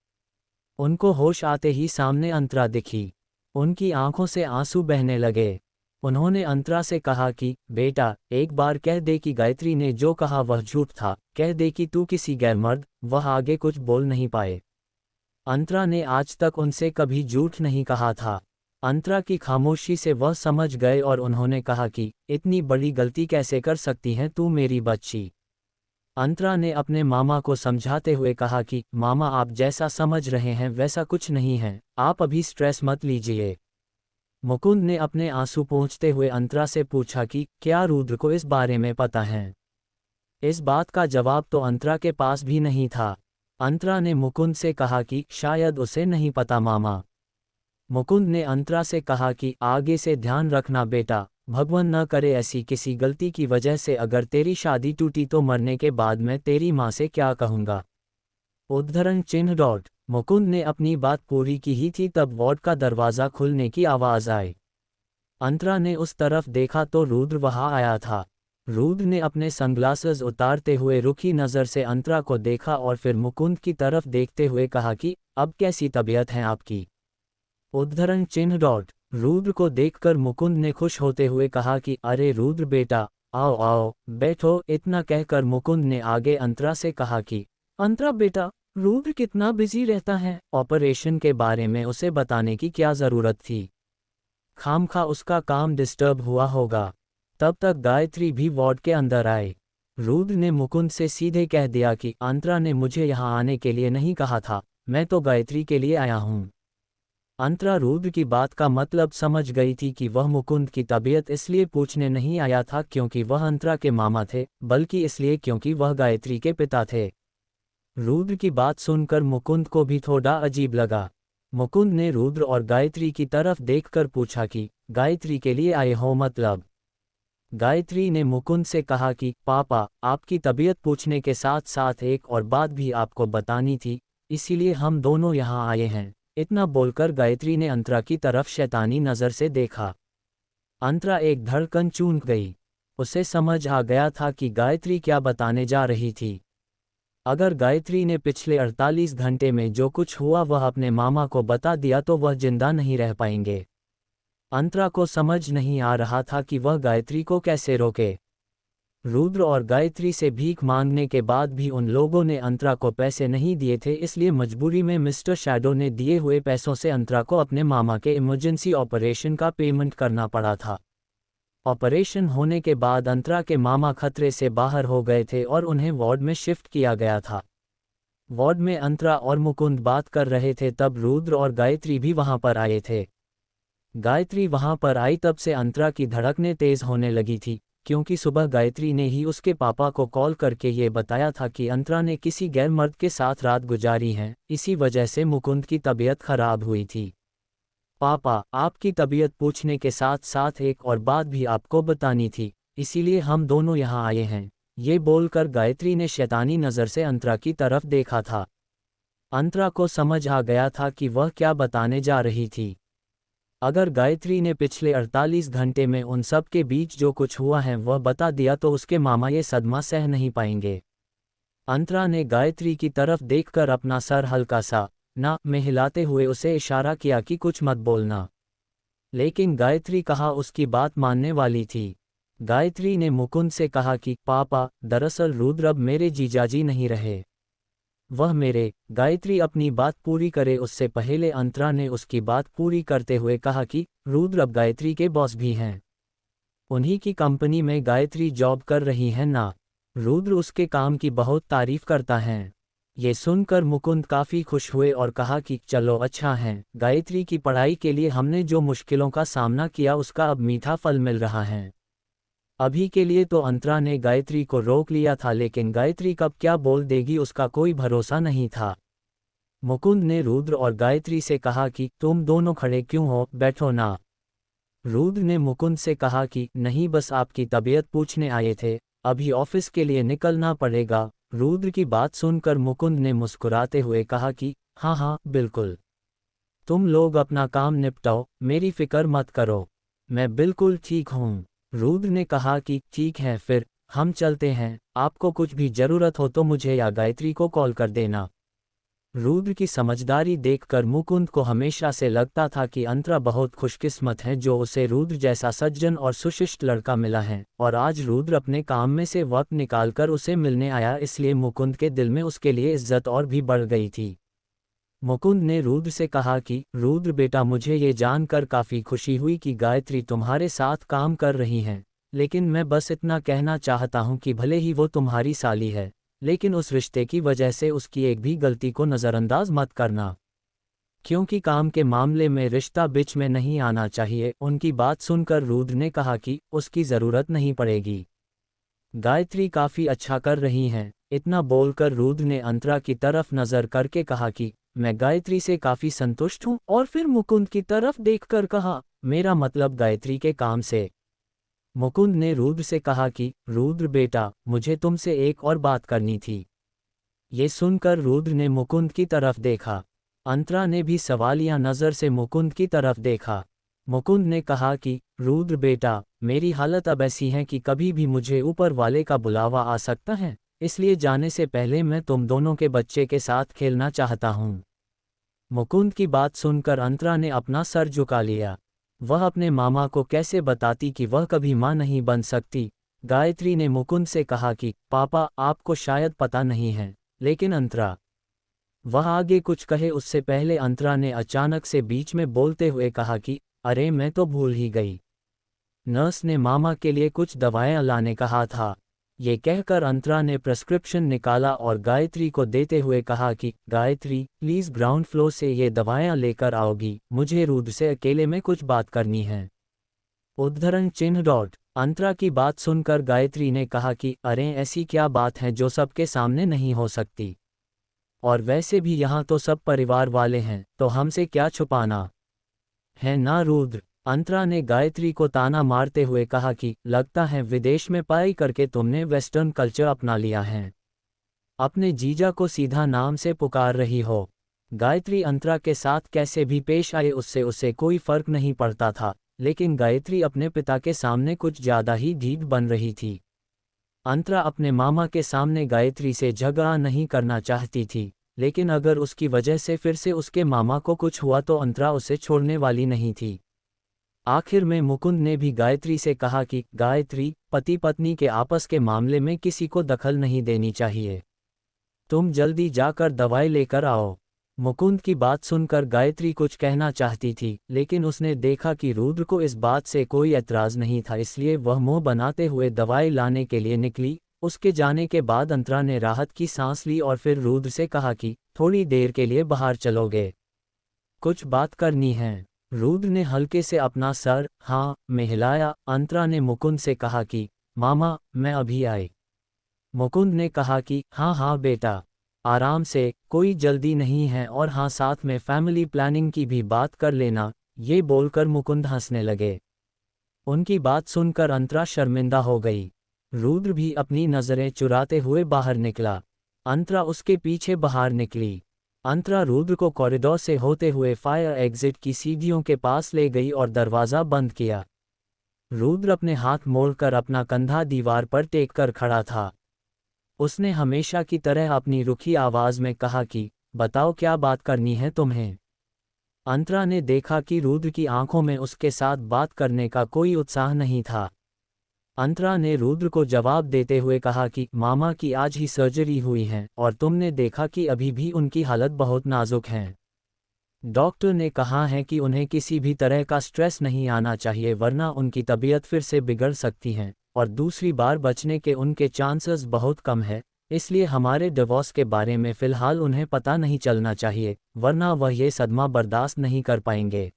उनको होश आते ही सामने अंतरा दिखी। उनकी आंखों से आंसू बहने लगे। उन्होंने अंतरा से कहा कि बेटा, एक बार कह दे कि गायत्री ने जो कहा वह झूठ था, कह दे कि तू किसी गैरमर्द। वह आगे कुछ बोल नहीं पाए। अंतरा ने आज तक उनसे कभी झूठ नहीं कहा था। अंतरा की खामोशी से वह समझ गए और उन्होंने कहा कि इतनी बड़ी गलती कैसे कर सकती हैं तू मेरी बच्ची। अंतरा ने अपने मामा को समझाते हुए कहा कि मामा, आप जैसा समझ रहे हैं वैसा कुछ नहीं है, आप अभी स्ट्रेस मत लीजिए। मुकुंद ने अपने आंसू पोंछते हुए अंतरा से पूछा कि क्या रुद्र को इस बारे में पता है? इस बात का जवाब तो अंतरा के पास भी नहीं था। अंतरा ने मुकुंद से कहा कि शायद उसे नहीं पता मामा। मुकुंद ने अंतरा से कहा कि आगे से ध्यान रखना बेटा, भगवान न करे ऐसी किसी गलती की वजह से अगर तेरी शादी टूटी तो मरने के बाद मैं तेरी माँ से क्या कहूँगा? उद्धरण चिन्ह डॉट। मुकुंद ने अपनी बात पूरी की ही थी तब वार्ड का दरवाज़ा खुलने की आवाज़ आई। अंतरा ने उस तरफ देखा तो रुद्र वहाँ आया था। रुद्र ने अपने सनग्लासेस उतारते हुए रुखी नज़र से अंतरा को देखा और फिर मुकुंद की तरफ देखते हुए कहा कि अब कैसी तबीयत है आपकी? उद्धरण चिन्ह डॉट। रुद्र को देखकर मुकुंद ने खुश होते हुए कहा कि अरे रुद्र बेटा, आओ आओ बैठो। इतना कहकर मुकुंद ने आगे अंतरा से कहा कि अंतरा बेटा, रुद्र कितना बिजी रहता है, ऑपरेशन के बारे में उसे बताने की क्या ज़रूरत थी? खामखा उसका काम डिस्टर्ब हुआ होगा। तब तक गायत्री भी वार्ड के अंदर आए। रुद्र ने मुकुंद से सीधे कह दिया कि अंतरा ने मुझे यहाँ आने के लिए नहीं कहा था, मैं तो गायत्री के लिए आया हूँ। अंतरा रुद्र की बात का मतलब समझ गई थी कि वह मुकुंद की तबीयत इसलिए पूछने नहीं आया था क्योंकि वह अंतरा के मामा थे, बल्कि इसलिए क्योंकि वह गायत्री के पिता थे। रुद्र की बात सुनकर मुकुंद को भी थोड़ा अजीब लगा। मुकुंद ने रुद्र और गायत्री की तरफ देखकर पूछा कि गायत्री के लिए आए हो मतलब? गायत्री ने मुकुंद से कहा कि पापा, आपकी तबीयत पूछने के साथ साथ एक और बात भी आपको बतानी थी, इसीलिए हम दोनों यहाँ आए हैं। इतना बोलकर गायत्री ने अंतरा की तरफ शैतानी नज़र से देखा। अंतरा एक धड़कन चूक गई। उसे समझ आ गया था कि गायत्री क्या बताने जा रही थी। अगर गायत्री ने पिछले 48 घंटे में जो कुछ हुआ वह अपने मामा को बता दिया तो वह जिंदा नहीं रह पाएंगे। अंतरा को समझ नहीं आ रहा था कि वह गायत्री को कैसे रोके। रुद्र और गायत्री से भीख मांगने के बाद भी उन लोगों ने अंतरा को पैसे नहीं दिए थे, इसलिए मजबूरी में मिस्टर शैडो ने दिए हुए पैसों से अंतरा को अपने मामा के इमरजेंसी ऑपरेशन का पेमेंट करना पड़ा था। ऑपरेशन होने के बाद अंतरा के मामा खतरे से बाहर हो गए थे और उन्हें वार्ड में शिफ्ट किया गया था। वार्ड में अंतरा और मुकुंद बात कर रहे थे तब रुद्र और गायत्री भी वहां पर आए थे। गायत्री वहां पर आई तब से अंतरा की धड़कनें तेज होने लगी थी, क्योंकि सुबह गायत्री ने ही उसके पापा को कॉल करके ये बताया था कि अंतरा ने किसी गैर मर्द के साथ रात गुजारी है, इसी वजह से मुकुंद की तबीयत खराब हुई थी। पापा, आपकी तबीयत पूछने के साथ साथ एक और बात भी आपको बतानी थी, इसीलिए हम दोनों यहाँ आए हैं। ये बोलकर गायत्री ने शैतानी नज़र से अंतरा की तरफ देखा था। अंतरा को समझ आ गया था कि वह क्या बताने जा रही थी। अगर गायत्री ने पिछले 48 घंटे में उन सब के बीच जो कुछ हुआ है वह बता दिया तो उसके मामा ये सदमा सह नहीं पाएंगे। अंतरा ने गायत्री की तरफ देखकर अपना सर हल्का सा ना में हिलाते हुए उसे इशारा किया कि कुछ मत बोलना। लेकिन गायत्री कहाँ उसकी बात मानने वाली थी। गायत्री ने मुकुंद से कहा कि पापा, दरअसल रुद्र अब मेरे जीजाजी नहीं रहे, वह मेरे। गायत्री अपनी बात पूरी करे उससे पहले अंतरा ने उसकी बात पूरी करते हुए कहा कि रुद्र अब गायत्री के बॉस भी हैं। उन्हीं की कंपनी में गायत्री जॉब कर रही है ना। रुद्र उसके काम की बहुत तारीफ करता है। ये सुनकर मुकुंद काफ़ी खुश हुए और कहा कि चलो अच्छा है, गायत्री की पढ़ाई के लिए हमने जो मुश्किलों का सामना किया उसका अब मीठा फल मिल रहा है। अभी के लिए तो अंतरा ने गायत्री को रोक लिया था, लेकिन गायत्री कब क्या बोल देगी उसका कोई भरोसा नहीं था। मुकुंद ने रुद्र और गायत्री से कहा कि तुम दोनों खड़े क्यों हो, बैठो ना। रुद्र ने मुकुंद से कहा कि नहीं, बस आपकी तबीयत पूछने आए थे, अभी ऑफिस के लिए निकलना पड़ेगा। रुद्र की बात सुनकर मुकुंद ने मुस्कुराते हुए कहा कि हाँ हाँ बिल्कुल, तुम लोग अपना काम निपटाओ, मेरी फिक्र मत करो, मैं बिल्कुल ठीक हूँ। रुद्र ने कहा कि ठीक है, फिर हम चलते हैं, आपको कुछ भी ज़रूरत हो तो मुझे या गायत्री को कॉल कर देना। रुद्र की समझदारी देखकर मुकुंद को हमेशा से लगता था कि अंतरा बहुत खुशकिस्मत है जो उसे रुद्र जैसा सज्जन और सुशिष्ट लड़का मिला है, और आज रुद्र अपने काम में से वक्त निकालकर उसे मिलने आया, इसलिए मुकुंद के दिल में उसके लिए इज्जत और भी बढ़ गई थी। मुकुंद ने रुद्र से कहा कि रुद्र बेटा, मुझे ये जानकर काफ़ी खुशी हुई कि गायत्री तुम्हारे साथ काम कर रही हैं, लेकिन मैं बस इतना कहना चाहता हूँ कि भले ही वो तुम्हारी साली है, लेकिन उस रिश्ते की वजह से उसकी एक भी गलती को नज़रअंदाज मत करना, क्योंकि काम के मामले में रिश्ता बीच में नहीं आना चाहिए। उनकी बात सुनकर रुद्र ने कहा कि उसकी ज़रूरत नहीं पड़ेगी, गायत्री काफ़ी अच्छा कर रही हैं। इतना बोलकर रुद्र ने अंतरा की तरफ नज़र करके कहा कि मैं गायत्री से काफ़ी संतुष्ट हूँ, और फिर मुकुंद की तरफ देखकर कहा, मेरा मतलब गायत्री के काम से। मुकुंद ने रुद्र से कहा कि रुद्र बेटा, मुझे तुमसे एक और बात करनी थी। ये सुनकर रुद्र ने मुकुंद की तरफ देखा। अंतरा ने भी सवालिया नज़र से मुकुंद की तरफ देखा। मुकुंद ने कहा कि रुद्र बेटा, मेरी हालत अब ऐसी है कि कभी भी मुझे ऊपर वाले का बुलावा आ सकता है, इसलिए जाने से पहले मैं तुम दोनों के बच्चे के साथ खेलना चाहता हूँ। मुकुंद की बात सुनकर अंतरा ने अपना सर झुका लिया। वह अपने मामा को कैसे बताती कि वह कभी माँ नहीं बन सकती। गायत्री ने मुकुंद से कहा कि पापा, आपको शायद पता नहीं है, लेकिन अंतरा। वह आगे कुछ कहे उससे पहले अंतरा ने अचानक से बीच में बोलते हुए कहा कि अरे, मैं तो भूल ही गई, नर्स ने मामा के लिए कुछ दवाएं लाने कहा था। ये कहकर अंतरा ने प्रेस्क्रिप्शन निकाला और गायत्री को देते हुए कहा कि गायत्री, प्लीज़ ग्राउंड फ्लोर से ये दवाएं लेकर आओगी, मुझे रुद्र से अकेले में कुछ बात करनी है। उद्धरण चिन्ह डॉट। अंतरा की बात सुनकर गायत्री ने कहा कि अरे, ऐसी क्या बात है जो सबके सामने नहीं हो सकती, और वैसे भी यहाँ तो सब परिवार वाले हैं, तो हमसे क्या छुपाना है ना रुद्र। अंतरा ने गायत्री को ताना मारते हुए कहा कि लगता है विदेश में पढ़ाई करके तुमने वेस्टर्न कल्चर अपना लिया है, अपने जीजा को सीधा नाम से पुकार रही हो। गायत्री अंतरा के साथ कैसे भी पेश आए उससे उसे कोई फर्क नहीं पड़ता था, लेकिन गायत्री अपने पिता के सामने कुछ ज़्यादा ही ढीठ बन रही थी। अंतरा अपने मामा के सामने गायत्री से झगड़ा नहीं करना चाहती थी, लेकिन अगर उसकी वजह से फिर से उसके मामा को कुछ हुआ तो अंतरा उसे छोड़ने वाली नहीं थी। आखिर में मुकुंद ने भी गायत्री से कहा कि गायत्री, पति पत्नी के आपस के मामले में किसी को दखल नहीं देनी चाहिए, तुम जल्दी जाकर दवाई लेकर आओ। मुकुंद की बात सुनकर गायत्री कुछ कहना चाहती थी, लेकिन उसने देखा कि रुद्र को इस बात से कोई एतराज़ नहीं था, इसलिए वह मुंह बनाते हुए दवाई लाने के लिए निकली। उसके जाने के बाद अंतरा ने राहत की सांस ली और फिर रुद्र से कहा कि थोड़ी देर के लिए बाहर चलोगे, कुछ बात करनी है। रुद्र ने हल्के से अपना सर हाँ में हिलाया। अंतरा ने मुकुंद से कहा कि मामा, मैं अभी आई। मुकुंद ने कहा कि हाँ हाँ बेटा, आराम से, कोई जल्दी नहीं है, और हाँ, साथ में फैमिली प्लानिंग की भी बात कर लेना। ये बोलकर मुकुंद हंसने लगे। उनकी बात सुनकर अंतरा शर्मिंदा हो गई। रुद्र भी अपनी नज़रें चुराते हुए बाहर निकला। अंतरा उसके पीछे बाहर निकली। अंतरा रुद्र को कॉरिडोर से होते हुए फायर एग्जिट की सीढ़ियों के पास ले गई और दरवाज़ा बंद किया। रुद्र अपने हाथ मोड़कर अपना कंधा दीवार पर टेक कर खड़ा था। उसने हमेशा की तरह अपनी रुखी आवाज़ में कहा कि बताओ क्या बात करनी है तुम्हें। अंतरा ने देखा कि रुद्र की आंखों में उसके साथ बात करने का कोई उत्साह नहीं था। अंतरा ने रुद्र को जवाब देते हुए कहा कि मामा की आज ही सर्जरी हुई है और तुमने देखा कि अभी भी उनकी हालत बहुत नाजुक है। डॉक्टर ने कहा है कि उन्हें किसी भी तरह का स्ट्रेस नहीं आना चाहिए वरना उनकी तबीयत फिर से बिगड़ सकती है और दूसरी बार बचने के उनके चांसेस बहुत कम है, इसलिए हमारे डिवोर्स के बारे में फ़िलहाल उन्हें पता नहीं चलना चाहिए वरना वह ये सदमा बर्दाश्त नहीं कर पाएंगे।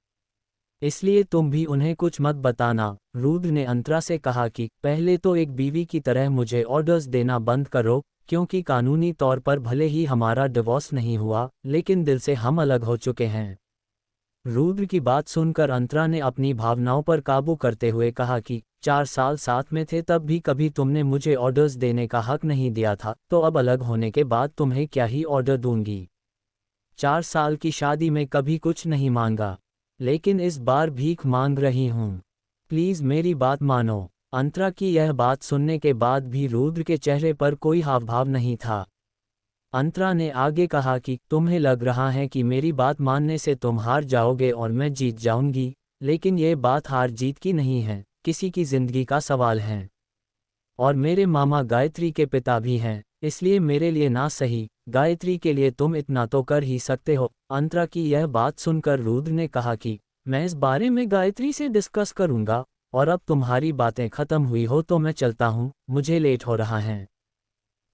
इसलिए तुम भी उन्हें कुछ मत बताना। रुद्र ने अंतरा से कहा कि पहले तो एक बीवी की तरह मुझे ऑर्डर्स देना बंद करो, क्योंकि कानूनी तौर पर भले ही हमारा डिवोर्स नहीं हुआ लेकिन दिल से हम अलग हो चुके हैं। रुद्र की बात सुनकर अंतरा ने अपनी भावनाओं पर काबू करते हुए कहा कि 4 साल साथ में थे तब भी कभी तुमने मुझे ऑर्डर्स देने का हक नहीं दिया था, तो अब अलग होने के बाद तुम्हें क्या ही ऑर्डर दूंगी। 4 साल की शादी में कभी कुछ नहीं मांगा, लेकिन इस बार भीख मांग रही हूँ। प्लीज़ मेरी बात मानो। अंतरा की यह बात सुनने के बाद भी रुद्र के चेहरे पर कोई हावभाव नहीं था। अंतरा ने आगे कहा कि तुम्हें लग रहा है कि मेरी बात मानने से तुम हार जाओगे और मैं जीत जाऊंगी, लेकिन ये बात हार जीत की नहीं है, किसी की जिंदगी का सवाल है। और मेरे मामा गायत्री के पिता भी हैं, इसलिए मेरे लिए ना सही, गायत्री के लिए तुम इतना तो कर ही सकते हो। अंतरा की यह बात सुनकर रुद्र ने कहा कि मैं इस बारे में गायत्री से डिस्कस करूंगा, और अब तुम्हारी बातें खत्म हुई हो तो मैं चलता हूँ, मुझे लेट हो रहा है।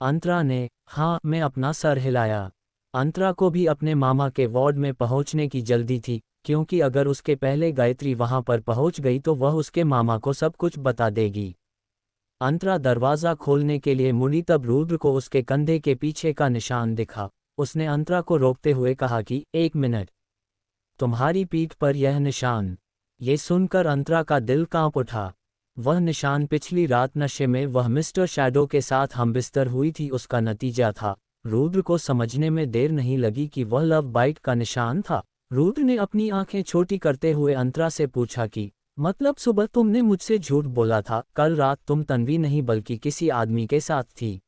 अंतरा ने हाँ मैं अपना सर हिलाया। अंतरा को भी अपने मामा के वार्ड में पहुंचने की जल्दी थी, क्योंकि अगर उसके पहले गायत्री वहां पर पहुंच गई तो वह उसके मामा को सब कुछ बता देगी। अंतरा दरवाज़ा खोलने के लिए मुड़ी तब रुद्र को उसके कंधे के पीछे का निशान दिखा। उसने अंतरा को रोकते हुए कहा कि 1 मिनट, तुम्हारी पीठ पर यह निशान। ये सुनकर अंतरा का दिल कांप उठा। वह निशान पिछली रात नशे में वह मिस्टर शैडो के साथ हमबिस्तर हुई थी उसका नतीजा था। रुद्र को समझने में देर नहीं लगी कि वह लव बाइट का निशान था। रुद्र ने अपनी आंखें छोटी करते हुए अंतरा से पूछा कि मतलब सुबह तुमने मुझसे झूठ बोला था, कल रात तुम तन्वी नहीं बल्कि किसी आदमी के साथ थी।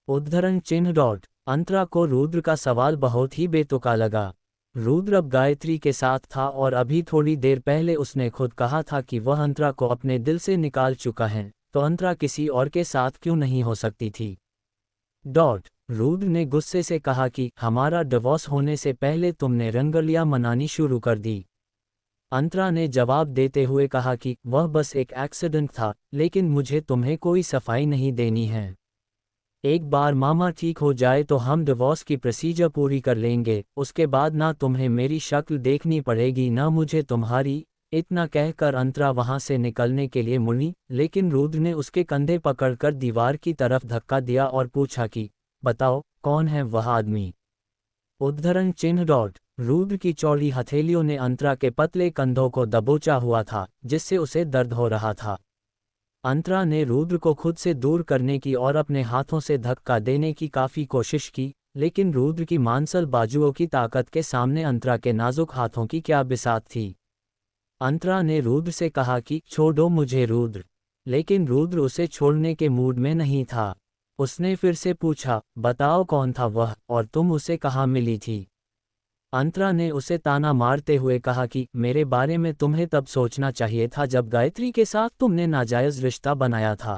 उद्धरण चिन्ह डॉट। अंतरा को रुद्र का सवाल बहुत ही बेतुका लगा। रुद्र अब गायत्री के साथ था और अभी थोड़ी देर पहले उसने खुद कहा था कि वह अंतरा को अपने दिल से निकाल चुका है, तो अंतरा किसी और के साथ क्यों नहीं हो सकती थी। डॉट। रुद्र ने गुस्से से कहा कि हमारा डिवोर्स होने से पहले तुमने रंगलियां मनानी शुरू कर दी। अंतरा ने जवाब देते हुए कहा कि वह बस एक एक्सीडेंट था, लेकिन मुझे तुम्हें कोई सफाई नहीं देनी है। एक बार मामा ठीक हो जाए तो हम डिवोर्स की प्रोसीजर पूरी कर लेंगे, उसके बाद ना तुम्हें मेरी शक्ल देखनी पड़ेगी ना मुझे तुम्हारी। इतना कहकर अंतरा वहां से निकलने के लिए मुड़ी, लेकिन रुद्र ने उसके कंधे पकड़कर दीवार की तरफ धक्का दिया और पूछा कि बताओ कौन है वह आदमी। उद्धरण चिन्ह डॉट। रुद्र की चौड़ी हथेलियों ने अंतरा के पतले कंधों को दबोचा हुआ था, जिससे उसे दर्द हो रहा था। अंतरा ने रुद्र को खुद से दूर करने की और अपने हाथों से धक्का देने की काफ़ी कोशिश की, लेकिन रुद्र की मांसल बाजुओं की ताकत के सामने अंतरा के नाजुक हाथों की क्या बिसात थी। अंतरा ने रुद्र से कहा कि छोड़ो मुझे रुद्र, लेकिन रुद्र उसे छोड़ने के मूड में नहीं था। उसने फिर से पूछा, बताओ कौन था वह और तुम उसे कहाँ मिली थी। अंतरा ने उसे ताना मारते हुए कहा कि मेरे बारे में तुम्हें तब सोचना चाहिए था जब गायत्री के साथ तुमने नाजायज़ रिश्ता बनाया था।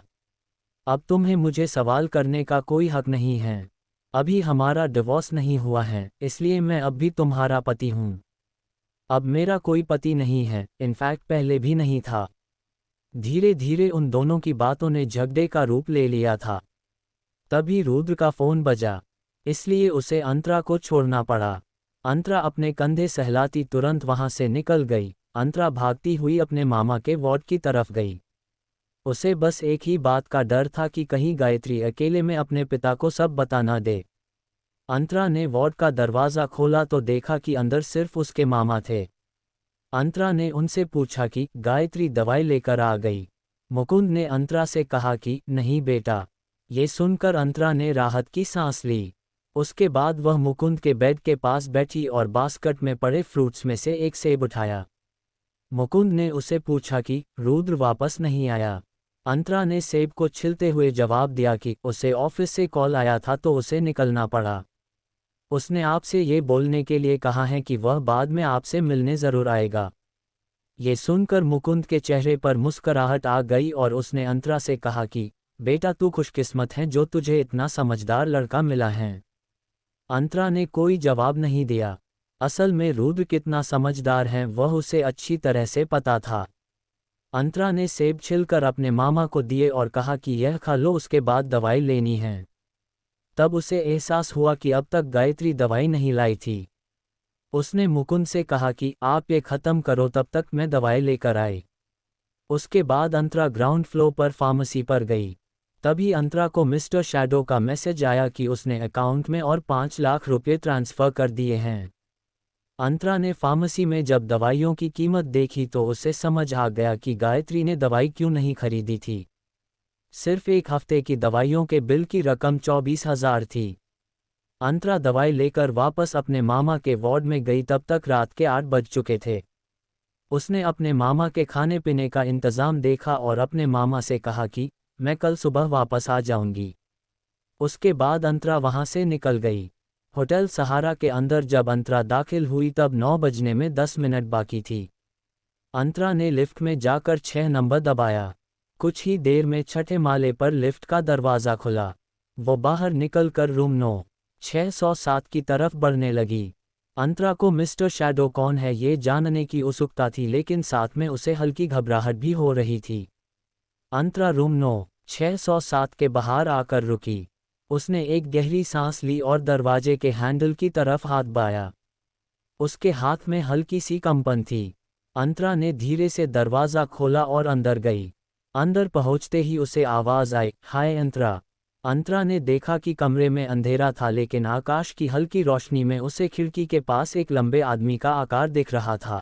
अब तुम्हें मुझे सवाल करने का कोई हक नहीं है। अभी हमारा डिवोर्स नहीं हुआ है, इसलिए मैं अब भी तुम्हारा पति हूँ। अब मेरा कोई पति नहीं है, इनफैक्ट पहले भी नहीं था। धीरे धीरे उन दोनों की बातों ने झगड़े का रूप ले लिया था। तभी रुद्र का फ़ोन बजा, इसलिए उसे अंतरा को छोड़ना पड़ा। अंतरा अपने कंधे सहलाती तुरंत वहां से निकल गई। अंतरा भागती हुई अपने मामा के वार्ड की तरफ गई। उसे बस एक ही बात का डर था कि कहीं गायत्री अकेले में अपने पिता को सब बता ना दे। अंतरा ने वार्ड का दरवाज़ा खोला तो देखा कि अंदर सिर्फ उसके मामा थे। अंतरा ने उनसे पूछा कि गायत्री दवाई लेकर आ गई। मुकुंद ने अंतरा से कहा कि नहीं बेटा। ये सुनकर अंतरा ने राहत की सांस ली। उसके बाद वह मुकुंद के बेड के पास बैठी और बास्केट में पड़े फ्रूट्स में से एक सेब उठाया। मुकुंद ने उसे पूछा कि रुद्र वापस नहीं आया। अंतरा ने सेब को छिलते हुए जवाब दिया कि उसे ऑफिस से कॉल आया था तो उसे निकलना पड़ा। उसने आपसे ये बोलने के लिए कहा है कि वह बाद में आपसे मिलने ज़रूर आएगा। ये सुनकर मुकुंद के चेहरे पर मुस्कुराहट आ गई और उसने अंतरा से कहा कि बेटा तू खुशकिस्मत है जो तुझे इतना समझदार लड़का मिला है। अंतरा ने कोई जवाब नहीं दिया। असल में रुद्र कितना समझदार है वह उसे अच्छी तरह से पता था। अंतरा ने सेब छिलकर अपने मामा को दिए और कहा कि यह खा लो, उसके बाद दवाई लेनी है। तब उसे एहसास हुआ कि अब तक गायत्री दवाई नहीं लाई थी। उसने मुकुंद से कहा कि आप ये ख़त्म करो तब तक मैं दवाई लेकर आई। उसके बाद अंतरा ग्राउंड फ्लोर पर फार्मेसी पर गई। तभी अंतरा को मिस्टर शैडो का मैसेज आया कि उसने अकाउंट में और 5 लाख रुपये ट्रांसफ़र कर दिए हैं। अंतरा ने फार्मेसी में जब दवाइयों की कीमत देखी तो उसे समझ आ गया कि गायत्री ने दवाई क्यों नहीं खरीदी थी। सिर्फ एक हफ्ते की दवाइयों के बिल की रकम 24,000 थी। अंतरा दवाई लेकर वापस अपने मामा के वार्ड में गई। तब तक रात के 8 बज चुके थे। उसने अपने मामा के खाने पीने का इंतज़ाम देखा और अपने मामा से कहा कि मैं कल सुबह वापस आ जाऊंगी। उसके बाद अंतरा वहां से निकल गई। होटल सहारा के अंदर जब अंतरा दाखिल हुई तब 9 बजने में 10 मिनट बाकी थी। अंतरा ने लिफ्ट में जाकर 6 नंबर दबाया। कुछ ही देर में छठे माले पर लिफ्ट का दरवाज़ा खुला। वो बाहर निकलकर रूम 9-607 की तरफ बढ़ने लगी। अंतरा को मिस्टर शैडो कौन है ये जानने की उत्सुकता थी, लेकिन साथ में उसे हल्की घबराहट भी हो रही थी। अंतरा रूम 9-607 के बाहर आकर रुकी। उसने एक गहरी सांस ली और दरवाजे के हैंडल की तरफ हाथ बढ़ाया। उसके हाथ में हल्की सी कंपन थी। अंतरा ने धीरे से दरवाज़ा खोला और अंदर गई। अंदर पहुंचते ही उसे आवाज़ आई, हाय अंतरा। अंतरा ने देखा कि कमरे में अंधेरा था, लेकिन आकाश की हल्की रोशनी में उसे खिड़की के पास एक लंबे आदमी का आकार दिख रहा था।